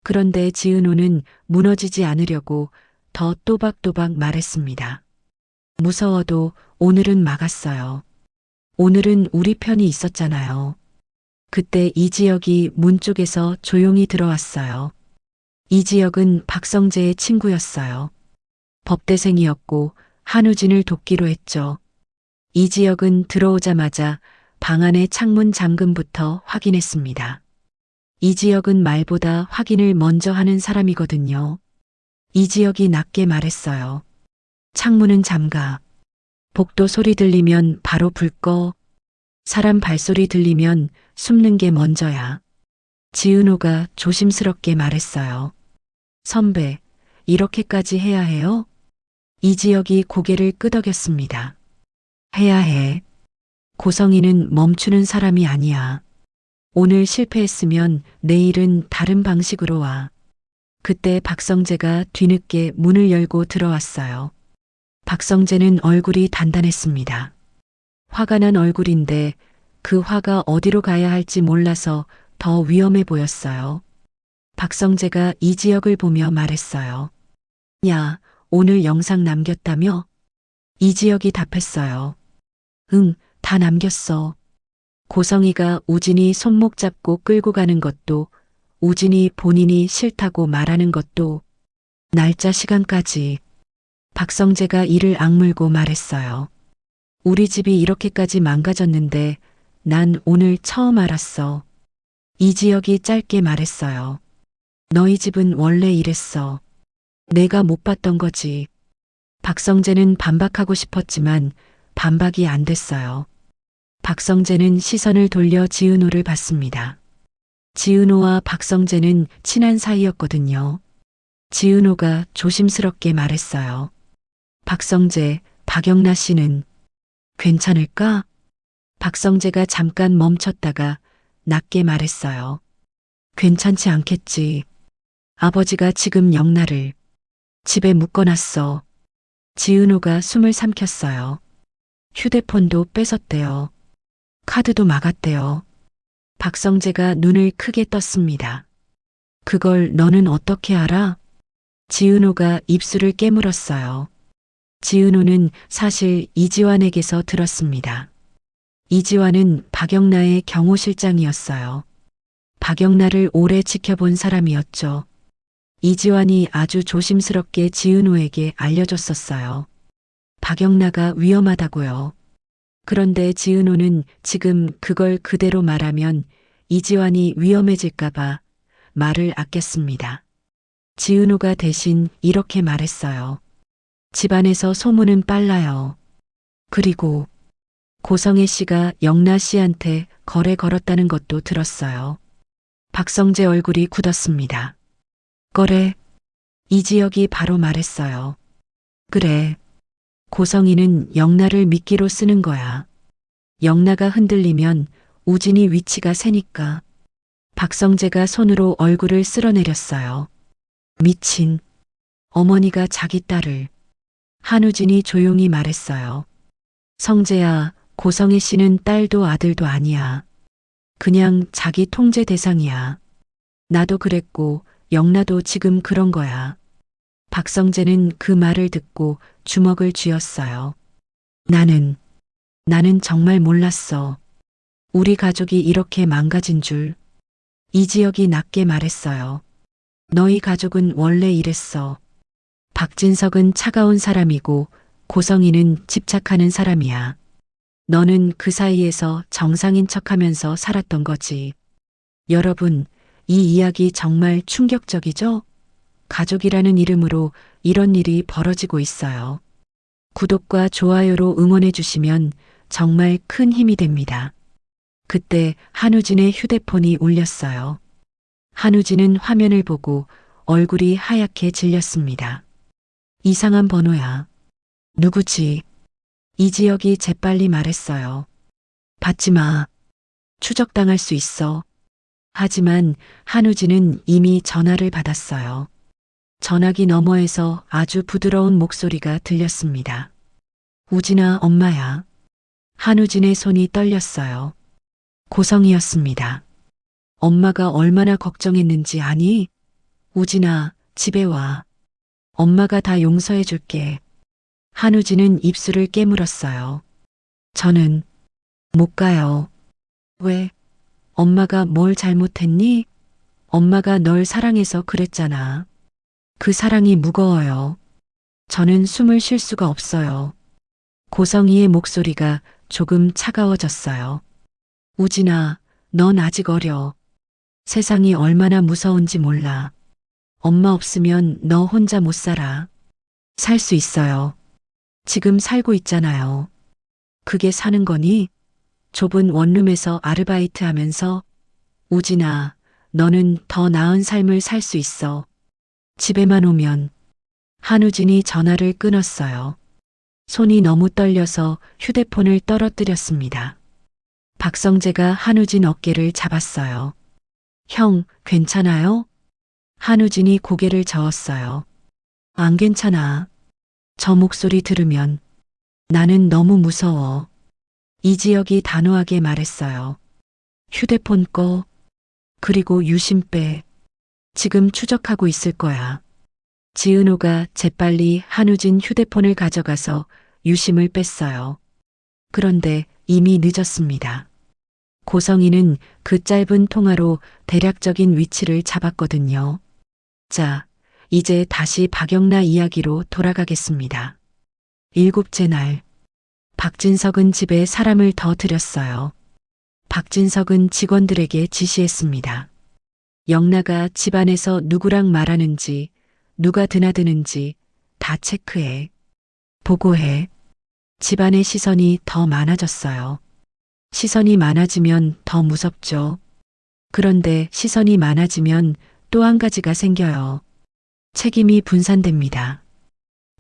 그런데 지은호는 무너지지 않으려고 더 또박또박 말했습니다. 무서워도 오늘은 막았어요. 오늘은 우리 편이 있었잖아요. 그때 이지혁이 문 쪽에서 조용히 들어왔어요. 이지혁은 박성재의 친구였어요. 법대생이었고 한우진을 돕기로 했죠. 이지혁은 들어오자마자 방 안의 창문 잠금부터 확인했습니다. 이지혁은 말보다 확인을 먼저 하는 사람이거든요. 이지혁이 낮게 말했어요. 창문은 잠가. 복도 소리 들리면 바로 불 꺼. 사람 발소리 들리면 숨는 게 먼저야. 지은호가 조심스럽게 말했어요. 선배, 이렇게까지 해야 해요? 이지혁이 고개를 끄덕였습니다. 해야 해. 고성이는 멈추는 사람이 아니야. 오늘 실패했으면 내일은 다른 방식으로 와. 그때 박성재가 뒤늦게 문을 열고 들어왔어요. 박성재는 얼굴이 단단했습니다. 화가 난 얼굴인데 그 화가 어디로 가야 할지 몰라서 더 위험해 보였어요. 박성재가 이지혁을 보며 말했어요. 야, 오늘 영상 남겼다며? 이지혁이 답했어요. 응, 다 남겼어. 고성이가 우진이 손목 잡고 끌고 가는 것도, 우진이 본인이 싫다고 말하는 것도, 날짜 시간까지. 박성재가 이를 악물고 말했어요. 우리 집이 이렇게까지 망가졌는데 난 오늘 처음 알았어. 이지혁이 짧게 말했어요. 너희 집은 원래 이랬어. 내가 못 봤던 거지. 박성재는 반박하고 싶었지만 반박이 안 됐어요. 박성재는 시선을 돌려 지은호를 봤습니다. 지은호와 박성재는 친한 사이였거든요. 지은호가 조심스럽게 말했어요. 박성재, 박영나 씨는 괜찮을까? 박성재가 잠깐 멈췄다가 낮게 말했어요. 괜찮지 않겠지. 아버지가 지금 영나를 집에 묶어놨어. 지은호가 숨을 삼켰어요. 휴대폰도 뺏었대요. 카드도 막았대요. 박성재가 눈을 크게 떴습니다. 그걸 너는 어떻게 알아? 지은호가 입술을 깨물었어요. 지은호는 사실 이지환에게서 들었습니다. 이지환은 박영나의 경호실장이었어요. 박영나를 오래 지켜본 사람이었죠. 이지환이 아주 조심스럽게 지은호에게 알려줬었어요. 박영나가 위험하다고요. 그런데 지은호는 지금 그걸 그대로 말하면 이지환이 위험해질까봐 말을 아꼈습니다. 지은호가 대신 이렇게 말했어요. 집안에서 소문은 빨라요. 그리고 고성애 씨가 영나 씨한테 거래 걸었다는 것도 들었어요. 박성재 얼굴이 굳었습니다. 거래? 이지혁이 바로 말했어요. 그래. 고성이는 영나를 미끼로 쓰는 거야. 영나가 흔들리면 우진이 위치가 세니까. 박성재가 손으로 얼굴을 쓸어내렸어요. 미친. 어머니가 자기 딸을. 한우진이 조용히 말했어요. 성재야, 고성애 씨는 딸도 아들도 아니야. 그냥 자기 통제 대상이야. 나도 그랬고 영나도 지금 그런 거야. 박성재는 그 말을 듣고 주먹을 쥐었어요. 나는 정말 몰랐어. 우리 가족이 이렇게 망가진 줄. 이지혁이 낮게 말했어요. 너희 가족은 원래 이랬어. 박진석은 차가운 사람이고 고성이는 집착하는 사람이야. 너는 그 사이에서 정상인 척하면서 살았던 거지. 여러분, 이 이야기 정말 충격적이죠? 가족이라는 이름으로 이런 일이 벌어지고 있어요. 구독과 좋아요로 응원해 주시면 정말 큰 힘이 됩니다. 그때 한우진의 휴대폰이 울렸어요. 한우진은 화면을 보고 얼굴이 하얗게 질렸습니다. 이상한 번호야. 누구지? 이지혁이 재빨리 말했어요. 받지 마. 추적당할 수 있어. 하지만 한우진은 이미 전화를 받았어요. 전화기 너머에서 아주 부드러운 목소리가 들렸습니다. 우진아, 엄마야. 한우진의 손이 떨렸어요. 고성이었습니다. 엄마가 얼마나 걱정했는지 아니? 우진아, 집에 와. 엄마가 다 용서해 줄게. 한우진은 입술을 깨물었어요. 저는 못 가요. 왜? 엄마가 뭘 잘못했니? 엄마가 널 사랑해서 그랬잖아. 그 사랑이 무거워요. 저는 숨을 쉴 수가 없어요. 고성이의 목소리가 조금 차가워졌어요. 우진아, 넌 아직 어려. 세상이 얼마나 무서운지 몰라. 엄마 없으면 너 혼자 못 살아. 살 수 있어요. 지금 살고 있잖아요. 그게 사는 거니? 좁은 원룸에서 아르바이트 하면서 우진아, 너는 더 나은 삶을 살 수 있어. 집에만 오면. 한우진이 전화를 끊었어요. 손이 너무 떨려서 휴대폰을 떨어뜨렸습니다. 박성재가 한우진 어깨를 잡았어요. 형, 괜찮아요? 한우진이 고개를 저었어요. 안 괜찮아. 저 목소리 들으면 나는 너무 무서워. 이지혁이 단호하게 말했어요. 휴대폰 꺼. 그리고 유심 빼. 지금 추적하고 있을 거야. 지은호가 재빨리 한우진 휴대폰을 가져가서 유심을 뺐어요. 그런데 이미 늦었습니다. 고성이는 그 짧은 통화로 대략적인 위치를 잡았거든요. 자, 이제 다시 박영나 이야기로 돌아가겠습니다. 7째 날, 박진석은 집에 사람을 더 들였어요. 박진석은 직원들에게 지시했습니다. 영나가 집안에서 누구랑 말하는지, 누가 드나드는지 다 체크해. 보고해. 집안의 시선이 더 많아졌어요. 시선이 많아지면 더 무섭죠. 그런데 시선이 많아지면 또 한 가지가 생겨요. 책임이 분산됩니다.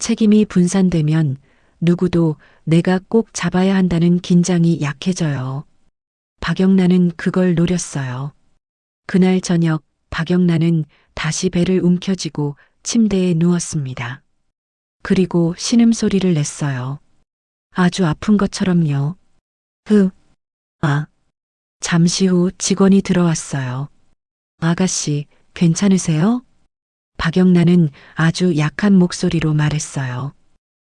책임이 분산되면 누구도 내가 꼭 잡아야 한다는 긴장이 약해져요. 박영란은 그걸 노렸어요. 그날 저녁 박영란은 다시 배를 움켜쥐고 침대에 누웠습니다. 그리고 신음소리를 냈어요. 아주 아픈 것처럼요. 잠시 후 직원이 들어왔어요. 아가씨, 괜찮으세요? 박영란은 아주 약한 목소리로 말했어요.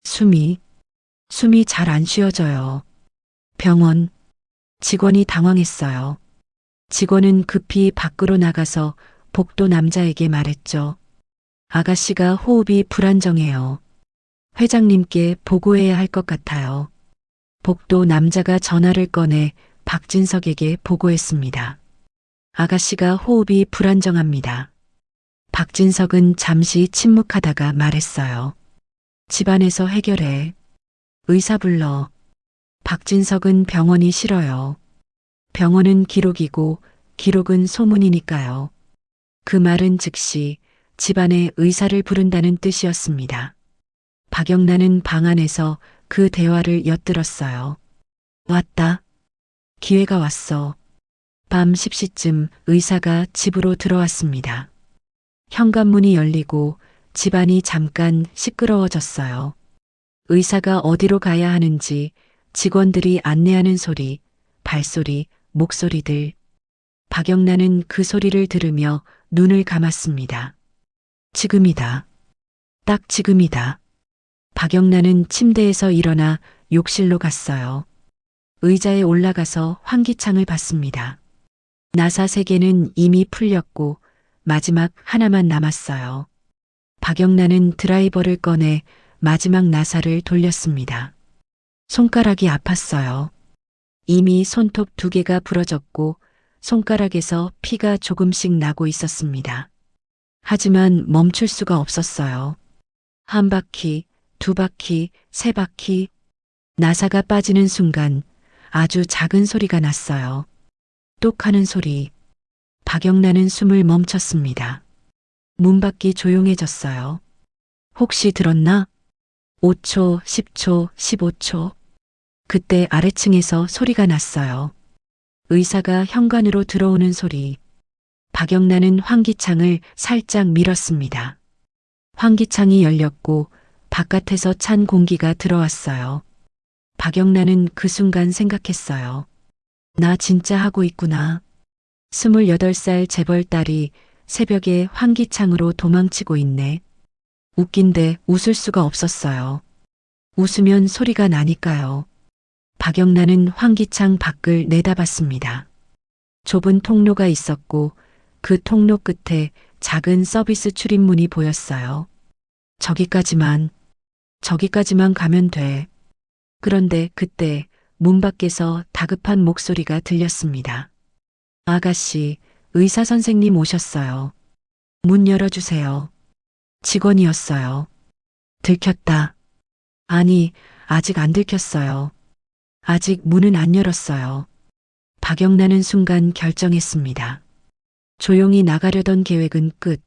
숨이 잘 안 쉬어져요. 병원. 직원이 당황했어요. 직원은 급히 밖으로 나가서 복도 남자에게 말했죠. 아가씨가 호흡이 불안정해요. 회장님께 보고해야 할 것 같아요. 복도 남자가 전화를 꺼내 박진석에게 보고했습니다. 아가씨가 호흡이 불안정합니다. 박진석은 잠시 침묵하다가 말했어요. 집안에서 해결해. 의사 불러. 박진석은 병원이 싫어요. 병원은 기록이고 기록은 소문이니까요. 그 말은 즉시 집안에 의사를 부른다는 뜻이었습니다. 박영란은 방 안에서 그 대화를 엿들었어요. 왔다. 기회가 왔어. 밤 10시쯤 의사가 집으로 들어왔습니다. 현관문이 열리고 집안이 잠깐 시끄러워졌어요. 의사가 어디로 가야 하는지 직원들이 안내하는 소리, 발소리, 목소리들. 박영란은 그 소리를 들으며 눈을 감았습니다. 지금이다. 딱 지금이다. 박영란은 침대에서 일어나 욕실로 갔어요. 의자에 올라가서 환기창을 봤습니다. 나사 3개는 이미 풀렸고 마지막 하나만 남았어요. 박영란은 드라이버를 꺼내 마지막 나사를 돌렸습니다. 손가락이 아팠어요. 이미 손톱 2개가 부러졌고 손가락에서 피가 조금씩 나고 있었습니다. 하지만 멈출 수가 없었어요. 한 바퀴, 2바퀴, 3바퀴. 나사가 빠지는 순간 아주 작은 소리가 났어요. 똑 하는 소리. 박영란은 숨을 멈췄습니다. 문 밖이 조용해졌어요. 혹시 들었나? 5초, 10초, 15초. 그때 아래층에서 소리가 났어요. 의사가 현관으로 들어오는 소리. 박영란은 환기창을 살짝 밀었습니다. 환기창이 열렸고 바깥에서 찬 공기가 들어왔어요. 박영란은 그 순간 생각했어요. 나 진짜 하고 있구나. 28살 재벌 딸이 새벽에 환기창으로 도망치고 있네. 웃긴데 웃을 수가 없었어요. 웃으면 소리가 나니까요. 박영란은 환기창 밖을 내다봤습니다. 좁은 통로가 있었고 그 통로 끝에 작은 서비스 출입문이 보였어요. 저기까지만 가면 돼. 그런데 그때 문 밖에서 다급한 목소리가 들렸습니다. 아가씨, 의사 선생님 오셨어요. 문 열어주세요. 직원이었어요. 들켰다. 아니, 아직 안 들켰어요. 아직 문은 안 열었어요. 박영란은 순간 결정했습니다. 조용히 나가려던 계획은 끝.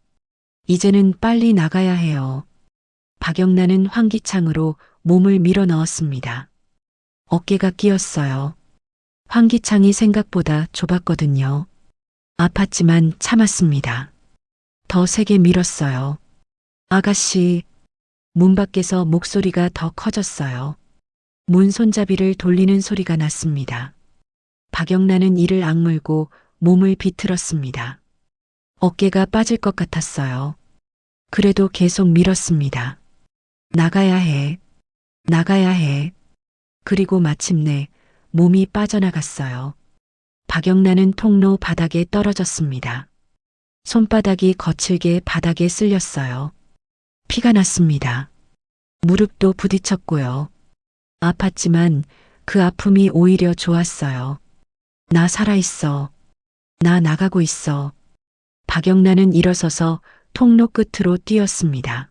이제는 빨리 나가야 해요. 박영란은 환기창으로 몸을 밀어 넣었습니다. 어깨가 끼었어요. 환기창이 생각보다 좁았거든요. 아팠지만 참았습니다. 더 세게 밀었어요. 아가씨, 문 밖에서 목소리가 더 커졌어요. 문 손잡이를 돌리는 소리가 났습니다. 박영란은 이를 악물고 몸을 비틀었습니다. 어깨가 빠질 것 같았어요. 그래도 계속 밀었습니다. 나가야 해. 나가야 해. 그리고 마침내 몸이 빠져나갔어요. 박영란은 통로 바닥에 떨어졌습니다. 손바닥이 거칠게 바닥에 쓸렸어요. 피가 났습니다. 무릎도 부딪혔고요. 아팠지만 그 아픔이 오히려 좋았어요. 나 살아있어. 나 나가고 있어. 박영란은 일어서서 통로 끝으로 뛰었습니다.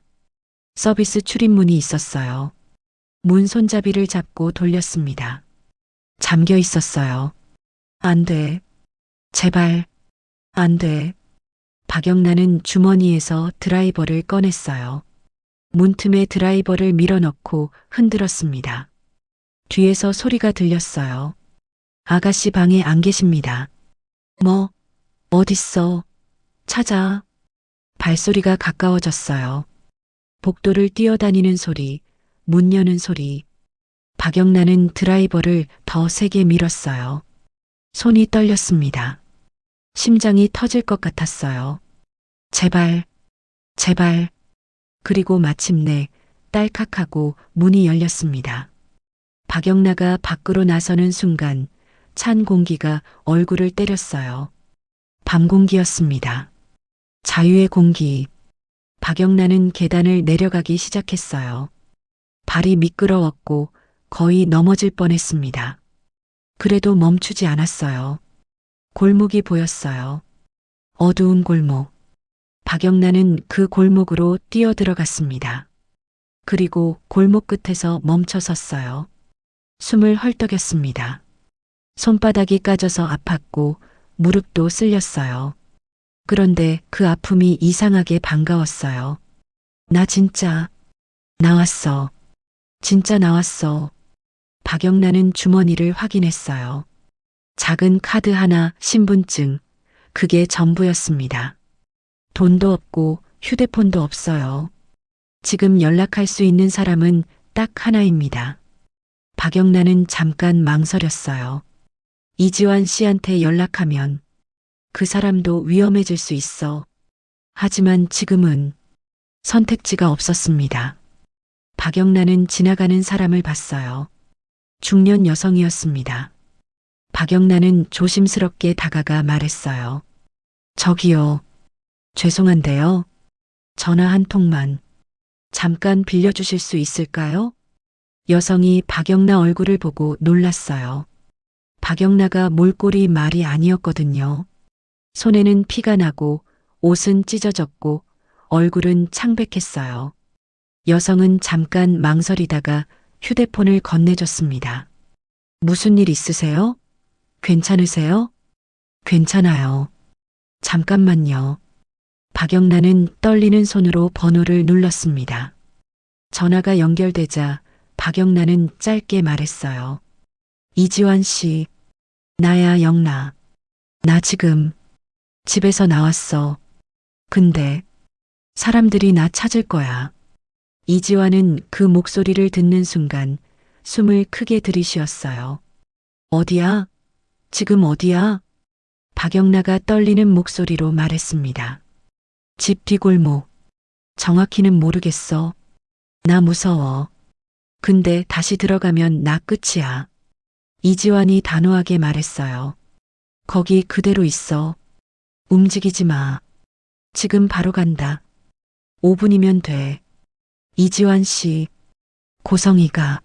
서비스 출입문이 있었어요. 문 손잡이를 잡고 돌렸습니다. 잠겨 있었어요. 안 돼. 제발. 안 돼. 박영란은 주머니에서 드라이버를 꺼냈어요. 문틈에 드라이버를 밀어넣고 흔들었습니다. 뒤에서 소리가 들렸어요. 아가씨 방에 안 계십니다. 뭐? 어딨어? 찾아. 발소리가 가까워졌어요. 복도를 뛰어다니는 소리, 문 여는 소리. 박영란은 드라이버를 더 세게 밀었어요. 손이 떨렸습니다. 심장이 터질 것 같았어요. 제발, 제발. 그리고 마침내 딸깍하고 문이 열렸습니다. 박영란가 밖으로 나서는 순간 찬 공기가 얼굴을 때렸어요. 밤 공기였습니다. 자유의 공기. 박영란은 계단을 내려가기 시작했어요. 발이 미끄러웠고 거의 넘어질 뻔했습니다. 그래도 멈추지 않았어요. 골목이 보였어요. 어두운 골목. 박영란은 그 골목으로 뛰어들어갔습니다. 그리고 골목 끝에서 멈춰 섰어요. 숨을 헐떡였습니다. 손바닥이 까져서 아팠고 무릎도 쓸렸어요. 그런데 그 아픔이 이상하게 반가웠어요. 나 진짜 나왔어. 진짜 나왔어. 박영란은 주머니를 확인했어요. 작은 카드 하나, 신분증. 그게 전부였습니다. 돈도 없고 휴대폰도 없어요. 지금 연락할 수 있는 사람은 딱 하나입니다. 박영란은 잠깐 망설였어요. 이지환 씨한테 연락하면 그 사람도 위험해질 수 있어. 하지만 지금은 선택지가 없었습니다. 박영란은 지나가는 사람을 봤어요. 중년 여성이었습니다. 박영란은 조심스럽게 다가가 말했어요. 저기요. 죄송한데요. 전화 한 통만 잠깐 빌려주실 수 있을까요? 여성이 박영나 얼굴을 보고 놀랐어요. 박영나가 몰골이 말이 아니었거든요. 손에는 피가 나고 옷은 찢어졌고 얼굴은 창백했어요. 여성은 잠깐 망설이다가 휴대폰을 건네줬습니다. 무슨 일 있으세요? 괜찮으세요? 괜찮아요. 잠깐만요. 박영란은 떨리는 손으로 번호를 눌렀습니다. 전화가 연결되자 박영란은 짧게 말했어요. 이지환 씨, 나야 영나. 나 지금 집에서 나왔어. 근데 사람들이 나 찾을 거야. 이지환은 그 목소리를 듣는 순간 숨을 크게 들이쉬었어요. 어디야? 지금 어디야? 박영나가 떨리는 목소리로 말했습니다. 집 뒷골목. 정확히는 모르겠어. 나 무서워. 근데 다시 들어가면 나 끝이야. 이지환이 단호하게 말했어요. 거기 그대로 있어. 움직이지 마. 지금 바로 간다. 5분이면 돼. 이지환 씨, 고성이가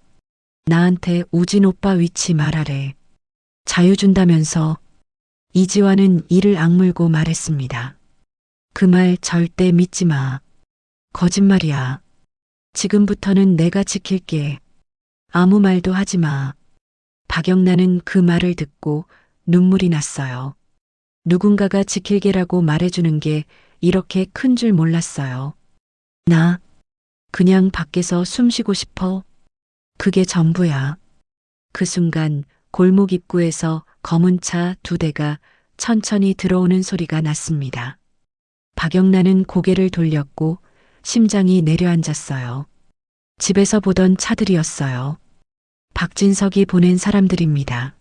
나한테 우진 오빠 위치 말하래. 자유 준다면서. 이지환은 이를 악물고 말했습니다. 그 말 절대 믿지 마. 거짓말이야. 지금부터는 내가 지킬게. 아무 말도 하지 마. 박영란은 그 말을 듣고 눈물이 났어요. 누군가가 지킬게라고 말해주는 게 이렇게 큰 줄 몰랐어요. 나 그냥 밖에서 숨 쉬고 싶어. 그게 전부야. 그 순간 골목 입구에서 검은 차 2대가 천천히 들어오는 소리가 났습니다. 박영란은 고개를 돌렸고 심장이 내려앉았어요. 집에서 보던 차들이었어요. 박진석이 보낸 사람들입니다.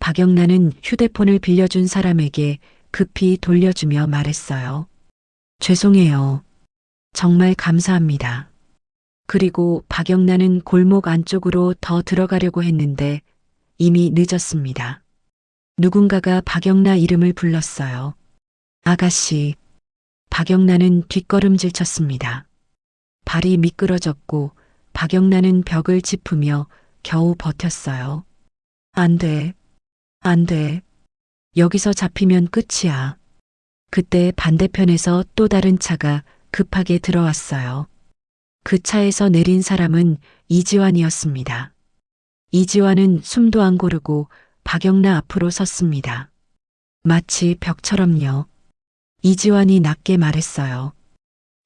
박영란은 휴대폰을 빌려준 사람에게 급히 돌려주며 말했어요. 죄송해요. 정말 감사합니다. 그리고 박영란은 골목 안쪽으로 더 들어가려고 했는데 이미 늦었습니다. 누군가가 박영나 이름을 불렀어요. 아가씨. 박영란은 뒷걸음질 쳤습니다. 발이 미끄러졌고 박영란은 벽을 짚으며 겨우 버텼어요. 안 돼. 안 돼. 여기서 잡히면 끝이야. 그때 반대편에서 또 다른 차가 급하게 들어왔어요. 그 차에서 내린 사람은 이지환이었습니다. 이지환은 숨도 안 고르고 박영나 앞으로 섰습니다. 마치 벽처럼요. 이지환이 낮게 말했어요.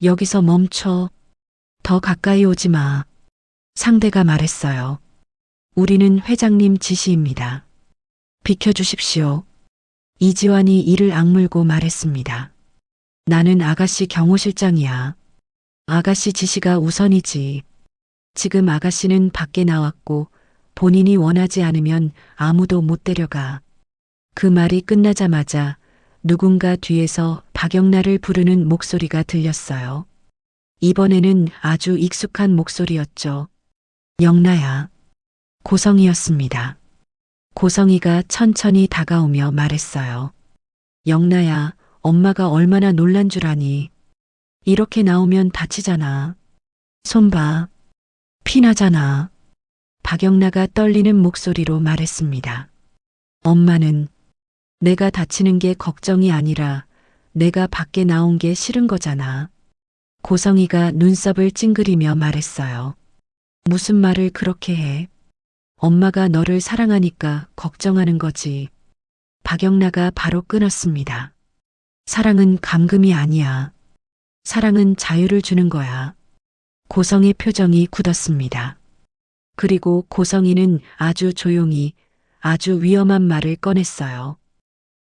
여기서 멈춰. 더 가까이 오지 마. 상대가 말했어요. 우리는 회장님 지시입니다. 비켜주십시오. 이지환이 이를 악물고 말했습니다. 나는 아가씨 경호실장이야. 아가씨 지시가 우선이지. 지금 아가씨는 밖에 나왔고 본인이 원하지 않으면 아무도 못 데려가. 그 말이 끝나자마자 누군가 뒤에서 박영나를 부르는 목소리가 들렸어요. 이번에는 아주 익숙한 목소리였죠. 영나야. 고성이였습니다. 고성이가 천천히 다가오며 말했어요. 영나야, 엄마가 얼마나 놀란 줄 아니. 이렇게 나오면 다치잖아. 손 봐. 피 나잖아. 박영나가 떨리는 목소리로 말했습니다. 엄마는 내가 다치는 게 걱정이 아니라 내가 밖에 나온 게 싫은 거잖아. 고성이가 눈썹을 찡그리며 말했어요. 무슨 말을 그렇게 해? 엄마가 너를 사랑하니까 걱정하는 거지. 박영나가 바로 끊었습니다. 사랑은 감금이 아니야. 사랑은 자유를 주는 거야. 고성의 표정이 굳었습니다. 그리고 고성이는 아주 조용히 아주 위험한 말을 꺼냈어요.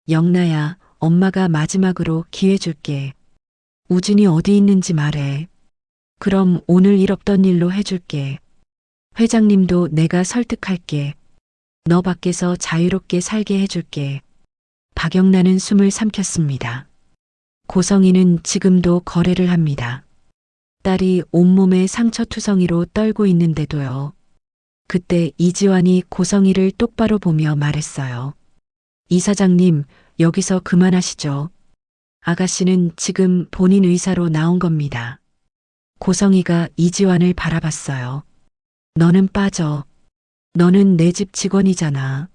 영나야, 엄마가 마지막으로 기회 줄게. 우진이 어디 있는지 말해. 그럼 오늘 일 없던 일로 해줄게. 회장님도 내가 설득할게. 너 밖에서 자유롭게 살게 해줄게. 박영란은 숨을 삼켰습니다. 고성이는 지금도 거래를 합니다. 딸이 온몸에 상처투성이로 떨고 있는데도요. 그때 이지환이 고성이를 똑바로 보며 말했어요. 이사장님, 여기서 그만하시죠. 아가씨는 지금 본인 의사로 나온 겁니다. 고성이가 이지환을 바라봤어요. 너는 빠져. 너는 내 집 직원이잖아.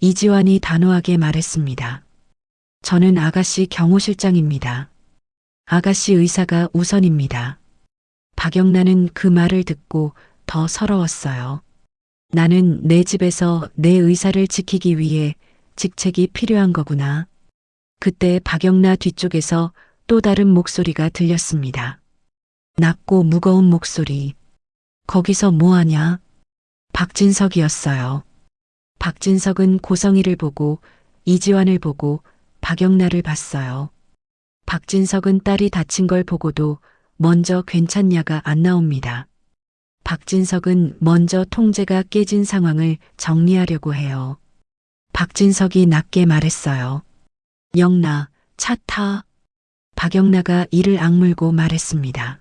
이지환이 단호하게 말했습니다. 저는 아가씨 경호실장입니다. 아가씨 의사가 우선입니다. 박영란은 그 말을 듣고 더 서러웠어요. 나는 내 집에서 내 의사를 지키기 위해 직책이 필요한 거구나. 그때 박영라 뒤쪽에서 또 다른 목소리가 들렸습니다. 낮고 무거운 목소리. 거기서 뭐하냐? 박진석이었어요. 박진석은 고성이를 보고 이지환을 보고 박영라를 봤어요. 박진석은 딸이 다친 걸 보고도 먼저 괜찮냐가 안 나옵니다. 박진석은 먼저 통제가 깨진 상황을 정리하려고 해요. 박진석이 낮게 말했어요. 영나, 차 타. 박영라가 이를 악물고 말했습니다.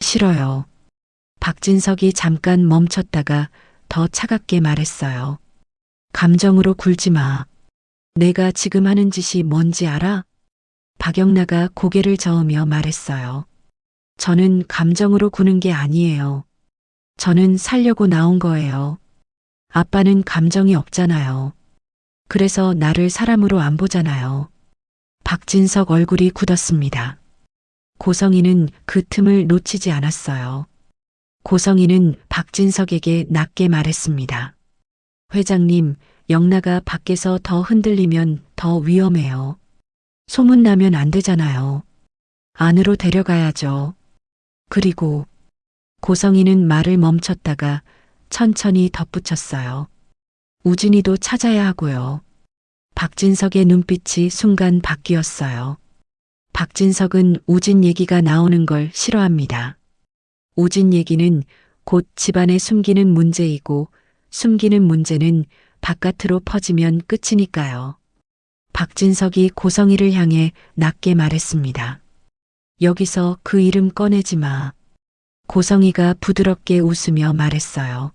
싫어요. 박진석이 잠깐 멈췄다가 더 차갑게 말했어요. 감정으로 굴지 마. 내가 지금 하는 짓이 뭔지 알아? 박영라가 고개를 저으며 말했어요. 저는 감정으로 구는 게 아니에요. 저는 살려고 나온 거예요. 아빠는 감정이 없잖아요. 그래서 나를 사람으로 안 보잖아요. 박진석 얼굴이 굳었습니다. 고성이는 그 틈을 놓치지 않았어요. 고성이는 박진석에게 낮게 말했습니다. 회장님, 영나가 밖에서 더 흔들리면 더 위험해요. 소문나면 안 되잖아요. 안으로 데려가야죠. 그리고 고성이는 말을 멈췄다가 천천히 덧붙였어요. 우진이도 찾아야 하고요. 박진석의 눈빛이 순간 바뀌었어요. 박진석은 우진 얘기가 나오는 걸 싫어합니다. 우진 얘기는 곧 집안에 숨기는 문제이고 숨기는 문제는 바깥으로 퍼지면 끝이니까요. 박진석이 고성이를 향해 낮게 말했습니다. 여기서 그 이름 꺼내지 마. 고성이가 부드럽게 웃으며 말했어요.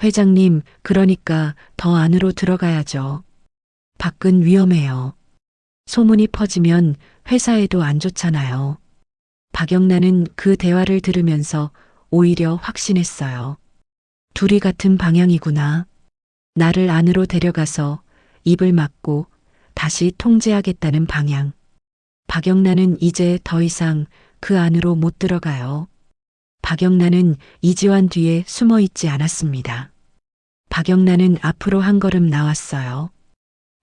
회장님, 그러니까 더 안으로 들어가야죠. 밖은 위험해요. 소문이 퍼지면 회사에도 안 좋잖아요. 박영란은 그 대화를 들으면서 오히려 확신했어요. 둘이 같은 방향이구나. 나를 안으로 데려가서 입을 막고 다시 통제하겠다는 방향. 박영란은 이제 더 이상 그 안으로 못 들어가요. 박영란은 이지환 뒤에 숨어 있지 않았습니다. 박영란은 앞으로 한 걸음 나왔어요.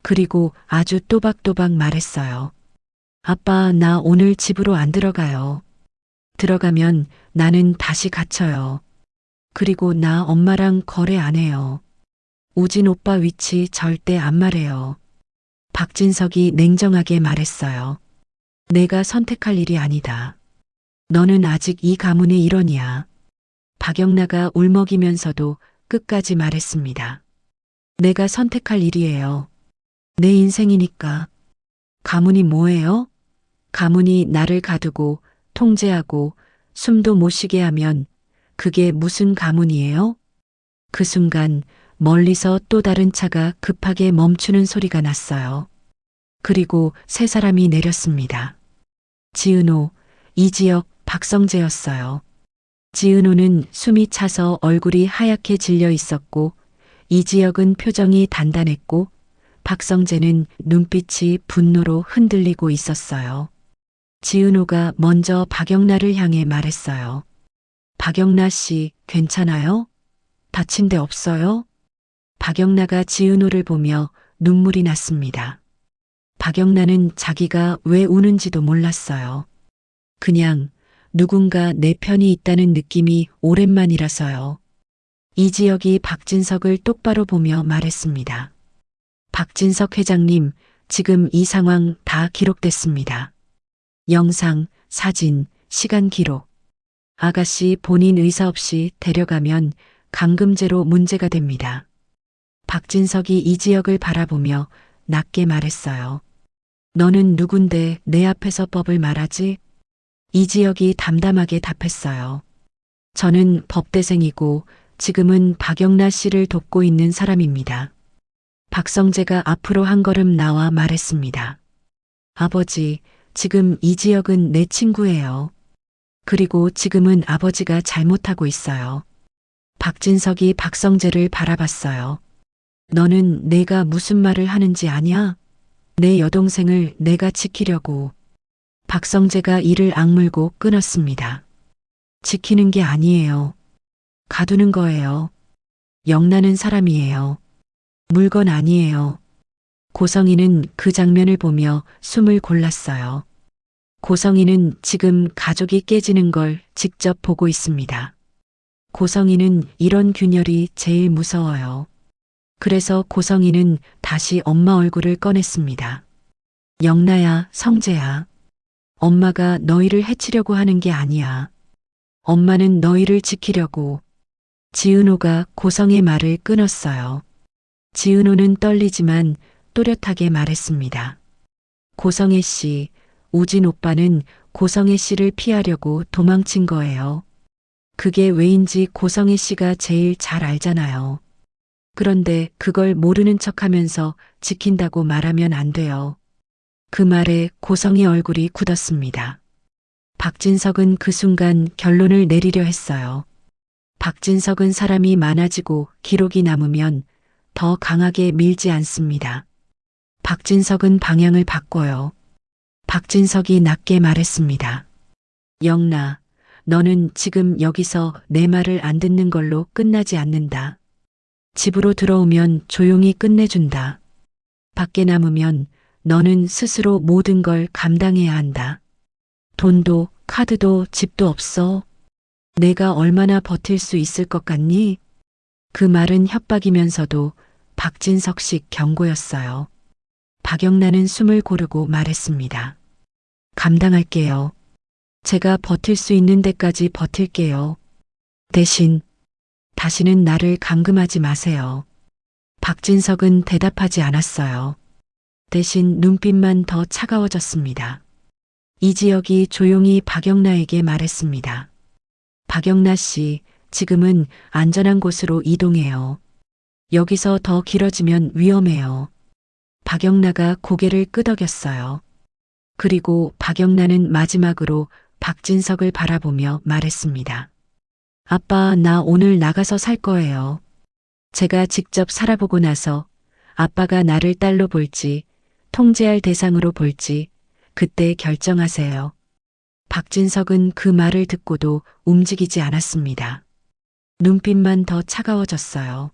그리고 아주 또박또박 말했어요. 아빠, 나 오늘 집으로 안 들어가요. 들어가면 나는 다시 갇혀요. 그리고 나 엄마랑 거래 안 해요. 우진 오빠 위치 절대 안 말해요. 박진석이 냉정하게 말했어요. 내가 선택할 일이 아니다. 너는 아직 이 가문의 일원이야. 박영라가 울먹이면서도 끝까지 말했습니다. 내가 선택할 일이에요. 내 인생이니까. 가문이 뭐예요? 가문이 나를 가두고 통제하고 숨도 못 쉬게 하면 그게 무슨 가문이에요? 그 순간 멀리서 또 다른 차가 급하게 멈추는 소리가 났어요. 그리고 세 사람이 내렸습니다. 지은호, 이지혁, 박성재였어요. 지은호는 숨이 차서 얼굴이 하얗게 질려 있었고 이지혁은 표정이 단단했고 박성재는 눈빛이 분노로 흔들리고 있었어요. 지은호가 먼저 박영라를 향해 말했어요. 박영라 씨, 괜찮아요? 다친 데 없어요? 박영라가 지은호를 보며 눈물이 났습니다. 박영라는 자기가 왜 우는지도 몰랐어요. 그냥 누군가 내 편이 있다는 느낌이 오랜만이라서요. 이지혁이 박진석을 똑바로 보며 말했습니다. 박진석 회장님, 지금 이 상황 다 기록됐습니다. 영상, 사진, 시간 기록. 아가씨 본인 의사 없이 데려가면 감금죄로 문제가 됩니다. 박진석이 이지혁을 바라보며 낮게 말했어요. 너는 누군데 내 앞에서 법을 말하지? 이지혁이 담담하게 답했어요. 저는 법대생이고 지금은 박영라 씨를 돕고 있는 사람입니다. 박성재가 앞으로 한 걸음 나와 말했습니다. 아버지, 지금 이 지역은 내 친구예요. 그리고 지금은 아버지가 잘못하고 있어요. 박진석이 박성재를 바라봤어요. 너는 내가 무슨 말을 하는지 아냐? 내 여동생을 내가 지키려고. 박성재가 이를 악물고 끊었습니다. 지키는 게 아니에요. 가두는 거예요. 영란은 사람이에요. 물건 아니에요. 고성이는 그 장면을 보며 숨을 골랐어요. 고성이는 지금 가족이 깨지는 걸 직접 보고 있습니다. 고성이는 이런 균열이 제일 무서워요. 그래서 고성이는 다시 엄마 얼굴을 꺼냈습니다. 영나야, 성재야. 엄마가 너희를 해치려고 하는 게 아니야. 엄마는 너희를 지키려고. 지은호가 고성의 말을 끊었어요. 지은호는 떨리지만 또렷하게 말했습니다. 고성애 씨, 우진 오빠는 고성애 씨를 피하려고 도망친 거예요. 그게 왜인지 고성애 씨가 제일 잘 알잖아요. 그런데 그걸 모르는 척하면서 지킨다고 말하면 안 돼요. 그 말에 고성의 얼굴이 굳었습니다. 박진석은 그 순간 결론을 내리려 했어요. 박진석은 사람이 많아지고 기록이 남으면 더 강하게 밀지 않습니다. 박진석은 방향을 바꿔요. 박진석이 낮게 말했습니다. 영나, 너는 지금 여기서 내 말을 안 듣는 걸로 끝나지 않는다. 집으로 들어오면 조용히 끝내준다. 밖에 남으면 너는 스스로 모든 걸 감당해야 한다. 돈도 카드도 집도 없어. 내가 얼마나 버틸 수 있을 것 같니? 그 말은 협박이면서도 박진석식 경고였어요. 박영란은 숨을 고르고 말했습니다. 감당할게요. 제가 버틸 수 있는 데까지 버틸게요. 대신 다시는 나를 감금하지 마세요. 박진석은 대답하지 않았어요. 대신 눈빛만 더 차가워졌습니다. 이지혁이 조용히 박영라에게 말했습니다. 박영라 씨, 지금은 안전한 곳으로 이동해요. 여기서 더 길어지면 위험해요. 박영라가 고개를 끄덕였어요. 그리고 박영라는 마지막으로 박진석을 바라보며 말했습니다. 아빠, 나 오늘 나가서 살 거예요. 제가 직접 살아보고 나서 아빠가 나를 딸로 볼지 통제할 대상으로 볼지 그때 결정하세요. 박진석은 그 말을 듣고도 움직이지 않았습니다. 눈빛만 더 차가워졌어요.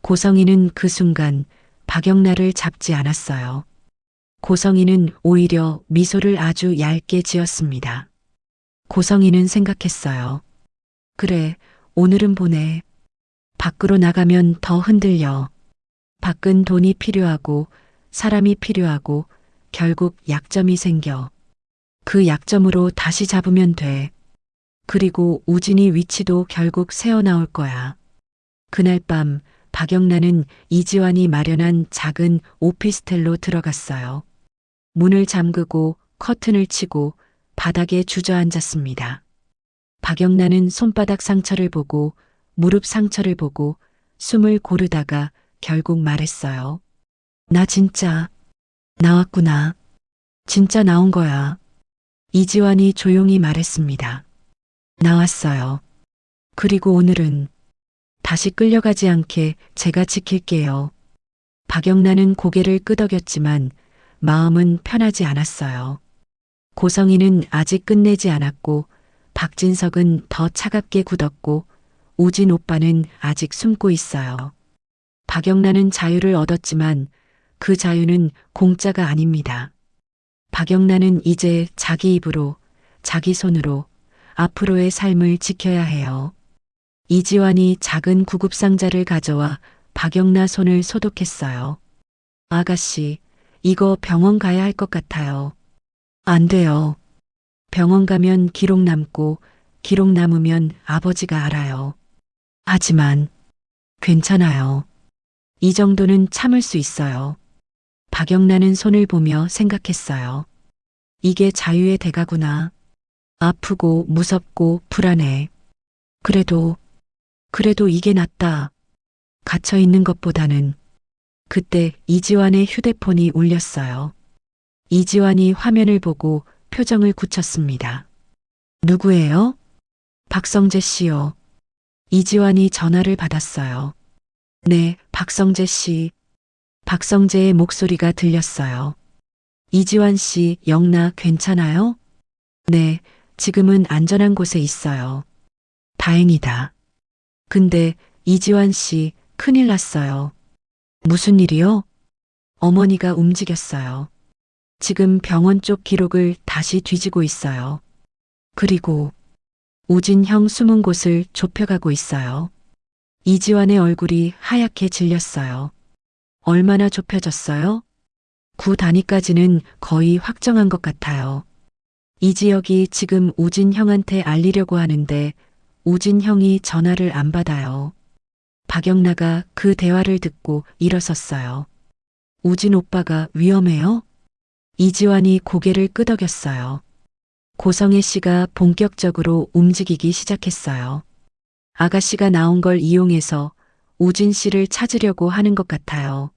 고성이는 그 순간 박영라를 잡지 않았어요. 고성이는 오히려 미소를 아주 얇게 지었습니다. 고성이는 생각했어요. 그래, 오늘은 보내. 밖으로 나가면 더 흔들려. 밖은 돈이 필요하고 사람이 필요하고 결국 약점이 생겨. 그 약점으로 다시 잡으면 돼. 그리고 우진이 위치도 결국 새어나올 거야. 그날 밤 박영란은 이지환이 마련한 작은 오피스텔로 들어갔어요. 문을 잠그고 커튼을 치고 바닥에 주저앉았습니다. 박영란은 손바닥 상처를 보고 무릎 상처를 보고 숨을 고르다가 결국 말했어요. 나 진짜 나왔구나. 진짜 나온 거야. 이지환이 조용히 말했습니다. 나왔어요. 그리고 오늘은 다시 끌려가지 않게 제가 지킬게요. 박영란은 고개를 끄덕였지만 마음은 편하지 않았어요. 고성이는 아직 끝내지 않았고 박진석은 더 차갑게 굳었고 우진 오빠는 아직 숨고 있어요. 박영란은 자유를 얻었지만 그 자유는 공짜가 아닙니다. 박영란은 이제 자기 입으로, 자기 손으로 앞으로의 삶을 지켜야 해요. 이지환이 작은 구급상자를 가져와 박영란 손을 소독했어요. 아가씨, 이거 병원 가야 할 것 같아요. 안 돼요. 병원 가면 기록 남고 기록 남으면 아버지가 알아요. 하지만 괜찮아요. 이 정도는 참을 수 있어요. 박영란은 손을 보며 생각했어요. 이게 자유의 대가구나. 아프고 무섭고 불안해. 그래도 이게 낫다. 갇혀 있는 것보다는. 그때 이지환의 휴대폰이 울렸어요. 이지환이 화면을 보고 표정을 굳혔습니다. 누구예요? 박성재 씨요. 이지환이 전화를 받았어요. 네, 박성재 씨. 박성재의 목소리가 들렸어요. 이지환 씨, 영나 괜찮아요? 네, 지금은 안전한 곳에 있어요. 다행이다. 근데 이지환 씨, 큰일 났어요. 무슨 일이요? 어머니가 움직였어요. 지금 병원 쪽 기록을 다시 뒤지고 있어요. 그리고 우진형 숨은 곳을 좁혀가고 있어요. 이지환의 얼굴이 하얗게 질렸어요. 얼마나 좁혀졌어요? 9단위까지는 거의 확정한 것 같아요. 이 지역이 지금 우진형한테 알리려고 하는데 우진형이 전화를 안 받아요. 박영나가 그 대화를 듣고 일어섰어요. 우진 오빠가 위험해요? 이지환이 고개를 끄덕였어요. 고성애 씨가 본격적으로 움직이기 시작했어요. 아가씨가 나온 걸 이용해서 우진 씨를 찾으려고 하는 것 같아요.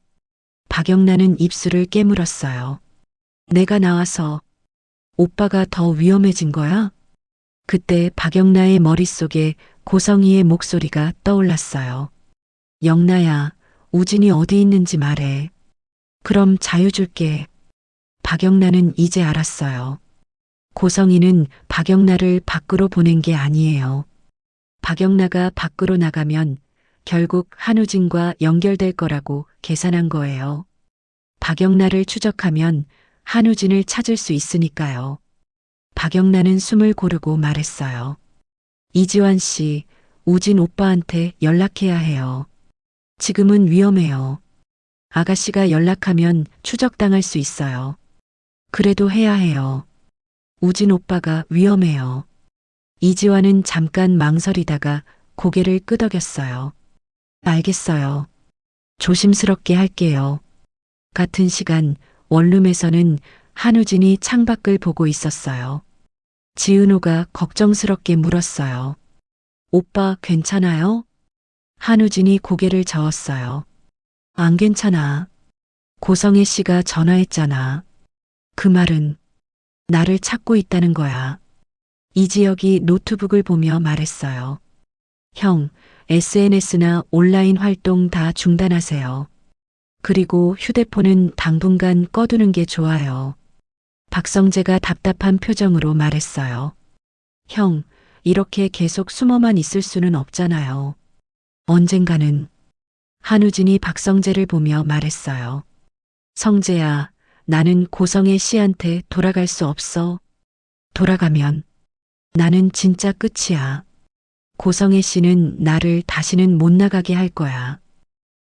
박영란은 입술을 깨물었어요. 내가 나와서 오빠가 더 위험해진 거야? 그때 박영나의 머릿속에 고성희의 목소리가 떠올랐어요. 영나야, 우진이 어디 있는지 말해. 그럼 자유 줄게. 박영란은 이제 알았어요. 고성희는 박영나를 밖으로 보낸 게 아니에요. 박영나가 밖으로 나가면 결국 한우진과 연결될 거라고 계산한 거예요. 박영나를 추적하면 한우진을 찾을 수 있으니까요. 박영나는 숨을 고르고 말했어요. 이지환 씨, 우진 오빠한테 연락해야 해요. 지금은 위험해요. 아가씨가 연락하면 추적당할 수 있어요. 그래도 해야 해요. 우진 오빠가 위험해요. 이지환은 잠깐 망설이다가 고개를 끄덕였어요. 알겠어요. 조심스럽게 할게요. 같은 시간 원룸에서는 한우진이 창밖을 보고 있었어요. 지은호가 걱정스럽게 물었어요. 오빠 괜찮아요? 한우진이 고개를 저었어요. 안 괜찮아. 고성애 씨가 전화했잖아. 그 말은 나를 찾고 있다는 거야. 이지혁이 노트북을 보며 말했어요. 형, SNS나 온라인 활동 다 중단하세요. 그리고 휴대폰은 당분간 꺼두는 게 좋아요. 박성재가 답답한 표정으로 말했어요. 형, 이렇게 계속 숨어만 있을 수는 없잖아요. 언젠가는. 한우진이 박성재를 보며 말했어요. 성재야, 나는 고성애 씨한테 돌아갈 수 없어. 돌아가면 나는 진짜 끝이야. 고성애 씨는 나를 다시는 못 나가게 할 거야.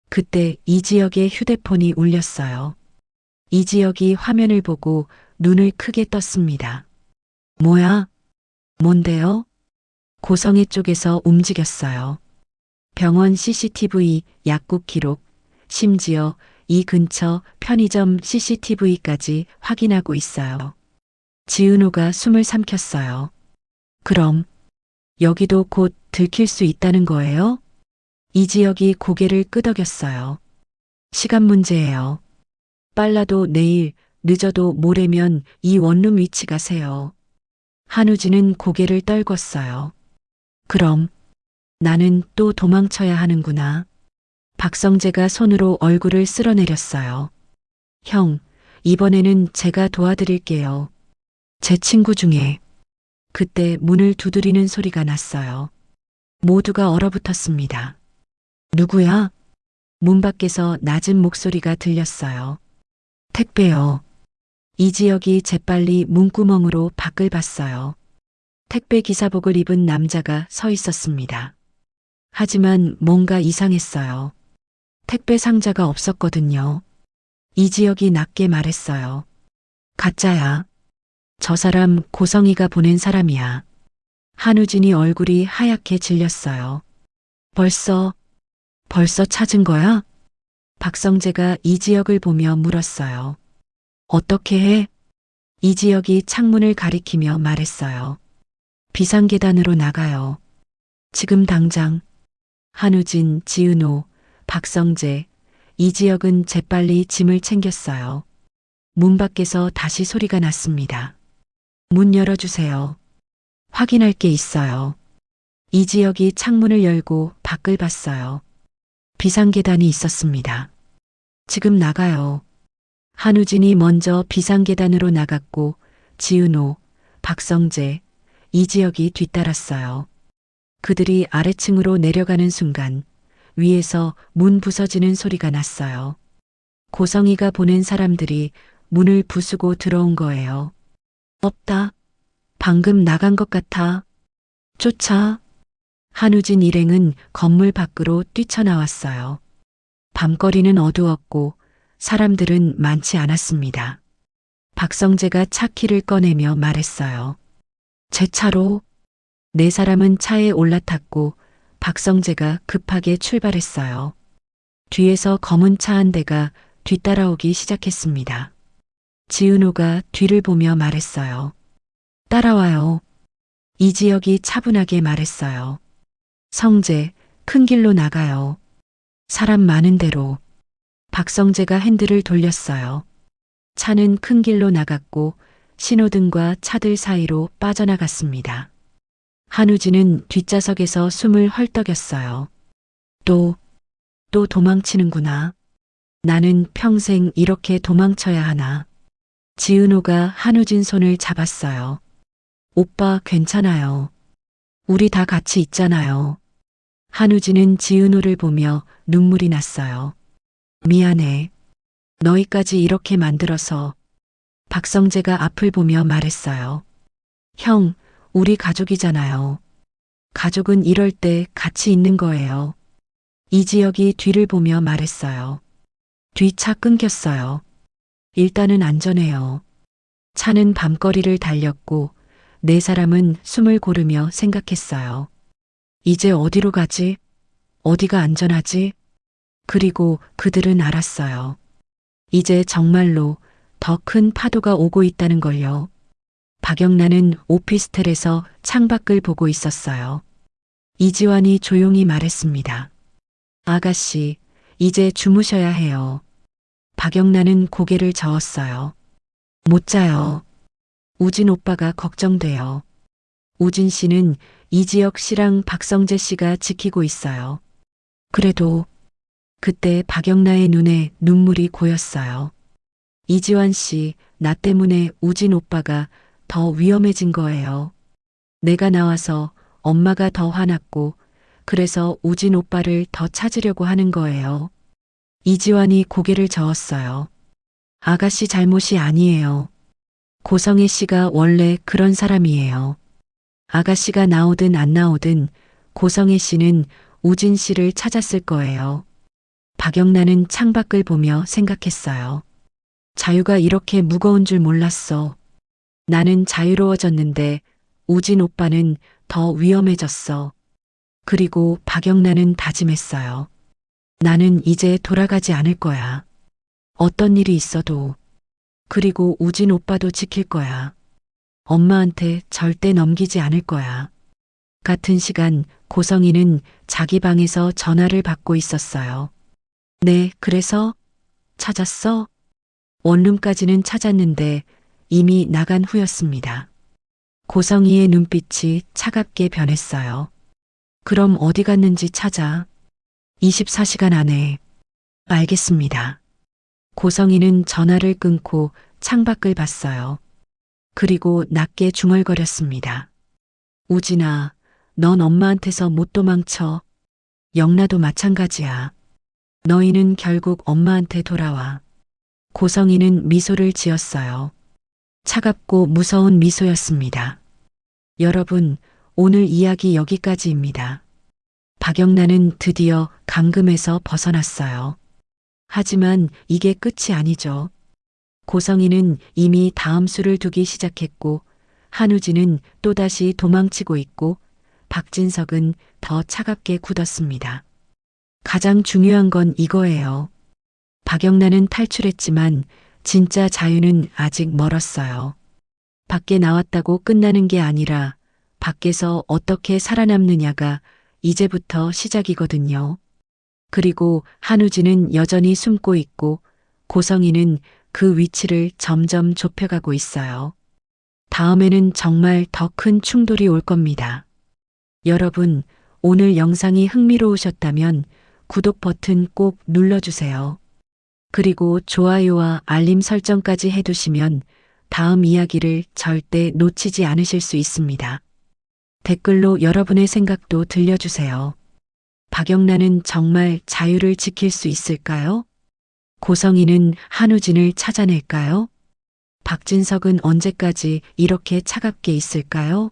그때 이지혁의 휴대폰이 울렸어요. 이지혁이 화면을 보고 눈을 크게 떴습니다. 뭐야? 뭔데요? 고성애 쪽에서 움직였어요. 병원 CCTV 약국 기록, 심지어 이 근처 편의점 CCTV까지 확인하고 있어요. 지은호가 숨을 삼켰어요. 그럼 여기도 곧 들킬 수 있다는 거예요? 이지혁이 고개를 끄덕였어요. 시간 문제예요. 빨라도 내일, 늦어도 모레면 이 원룸 위치가 새요. 한우진은 고개를 떨궜어요. 그럼 나는 또 도망쳐야 하는구나. 박성재가 손으로 얼굴을 쓸어내렸어요. 형, 이번에는 제가 도와드릴게요. 제 친구 중에. 그때 문을 두드리는 소리가 났어요. 모두가 얼어붙었습니다. 누구야? 문 밖에서 낮은 목소리가 들렸어요. 택배요. 이지혁이 재빨리 문구멍으로 밖을 봤어요. 택배 기사복을 입은 남자가 서 있었습니다. 하지만 뭔가 이상했어요. 택배 상자가 없었거든요. 이지혁이 낮게 말했어요. 가짜야. 저 사람 고성희가 보낸 사람이야. 한우진이 얼굴이 하얗게 질렸어요. 벌써 찾은 거야? 박성재가 이지혁을 보며 물었어요. 어떻게 해? 이지혁이 창문을 가리키며 말했어요. 비상계단으로 나가요. 지금 당장. 한우진, 지은호, 박성재, 이지혁은 재빨리 짐을 챙겼어요. 문 밖에서 다시 소리가 났습니다. 문 열어주세요. 확인할 게 있어요. 이지혁이 창문을 열고 밖을 봤어요. 비상계단이 있었습니다. 지금 나가요. 한우진이 먼저 비상계단으로 나갔고 지은호, 박성재, 이지혁이 뒤따랐어요. 그들이 아래층으로 내려가는 순간 위에서 문 부서지는 소리가 났어요. 고성이가 보낸 사람들이 문을 부수고 들어온 거예요. 없다. 방금 나간 것 같아. 쫓아. 한우진 일행은 건물 밖으로 뛰쳐나왔어요. 밤거리는 어두웠고 사람들은 많지 않았습니다. 박성재가 차 키를 꺼내며 말했어요. 제 차로. 네 사람은 차에 올라탔고 박성재가 급하게 출발했어요. 뒤에서 검은 차 한 대가 뒤따라오기 시작했습니다. 지은호가 뒤를 보며 말했어요. 따라와요. 이지혁이 차분하게 말했어요. 성재, 큰 길로 나가요. 사람 많은 데로. 박성재가 핸들을 돌렸어요. 차는 큰 길로 나갔고 신호등과 차들 사이로 빠져나갔습니다. 한우진은 뒷좌석에서 숨을 헐떡였어요. 또 도망치는구나. 나는 평생 이렇게 도망쳐야 하나. 지은호가 한우진 손을 잡았어요. 오빠 괜찮아요. 우리 다 같이 있잖아요. 한우진은 지은호를 보며 눈물이 났어요. 미안해. 너희까지 이렇게 만들어서. 박성재가 앞을 보며 말했어요. 형, 우리 가족이잖아요. 가족은 이럴 때 같이 있는 거예요. 이지혁이 뒤를 보며 말했어요. 뒤차 끊겼어요. 일단은 안전해요. 차는 밤거리를 달렸고 네 사람은 숨을 고르며 생각했어요. 이제 어디로 가지? 어디가 안전하지? 그리고 그들은 알았어요. 이제 정말로 더 큰 파도가 오고 있다는 걸요. 박영란은 오피스텔에서 창밖을 보고 있었어요. 이지환이 조용히 말했습니다. 아가씨, 이제 주무셔야 해요. 박영란은 고개를 저었어요. 못 자요. 우진 오빠가 걱정돼요. 우진 씨는 이지혁 씨랑 박성재 씨가 지키고 있어요. 그래도 그때 박영란의 눈에 눈물이 고였어요. 이지환 씨, 나 때문에 우진 오빠가 더 위험해진 거예요. 내가 나와서 엄마가 더 화났고 그래서 우진 오빠를 더 찾으려고 하는 거예요. 이지환이 고개를 저었어요. 아가씨 잘못이 아니에요. 고성애 씨가 원래 그런 사람이에요. 아가씨가 나오든 안 나오든 고성애 씨는 우진 씨를 찾았을 거예요. 박영란은 창밖을 보며 생각했어요. 자유가 이렇게 무거운 줄 몰랐어. 나는 자유로워졌는데 우진 오빠는 더 위험해졌어. 그리고 박영란은 다짐했어요. 나는 이제 돌아가지 않을 거야. 어떤 일이 있어도. 그리고 우진 오빠도 지킬 거야. 엄마한테 절대 넘기지 않을 거야. 같은 시간 고성이는 자기 방에서 전화를 받고 있었어요. 네, 그래서? 찾았어? 원룸까지는 찾았는데 이미 나간 후였습니다. 고성이의 눈빛이 차갑게 변했어요. 그럼 어디 갔는지 찾아. 24시간 안에. 알겠습니다. 고성이는 전화를 끊고 창밖을 봤어요. 그리고 낮게 중얼거렸습니다. 우진아, 넌 엄마한테서 못 도망쳐. 영나도 마찬가지야. 너희는 결국 엄마한테 돌아와. 고성이는 미소를 지었어요. 차갑고 무서운 미소였습니다. 여러분, 오늘 이야기 여기까지입니다. 박영란은 드디어 감금에서 벗어났어요. 하지만 이게 끝이 아니죠. 고성이는 이미 다음 수를 두기 시작했고 한우진은 또다시 도망치고 있고 박진석은 더 차갑게 굳었습니다. 가장 중요한 건 이거예요. 박영란은 탈출했지만 진짜 자유는 아직 멀었어요. 밖에 나왔다고 끝나는 게 아니라 밖에서 어떻게 살아남느냐가 이제부터 시작이거든요. 그리고 한우진은 여전히 숨고 있고 고성이는 그 위치를 점점 좁혀가고 있어요. 다음에는 정말 더 큰 충돌이 올 겁니다. 여러분, 오늘 영상이 흥미로우셨다면 구독 버튼 꼭 눌러주세요. 그리고 좋아요와 알림 설정까지 해두시면 다음 이야기를 절대 놓치지 않으실 수 있습니다. 댓글로 여러분의 생각도 들려주세요. 박영란은 정말 자유를 지킬 수 있을까요? 고성이는 한우진을 찾아낼까요? 박진석은 언제까지 이렇게 차갑게 있을까요?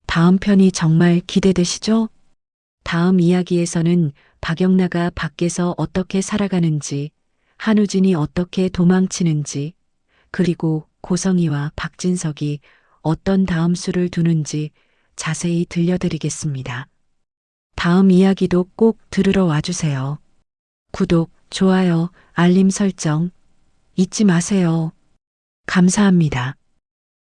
다음 편이 정말 기대되시죠? 다음 이야기에서는 박영란가 밖에서 어떻게 살아가는지, 한우진이 어떻게 도망치는지, 그리고 고성이와 박진석이 어떤 다음 수를 두는지 자세히 들려드리겠습니다. 다음 이야기도 꼭 들으러 와주세요. 구독, 좋아요, 알림 설정 잊지 마세요. 감사합니다.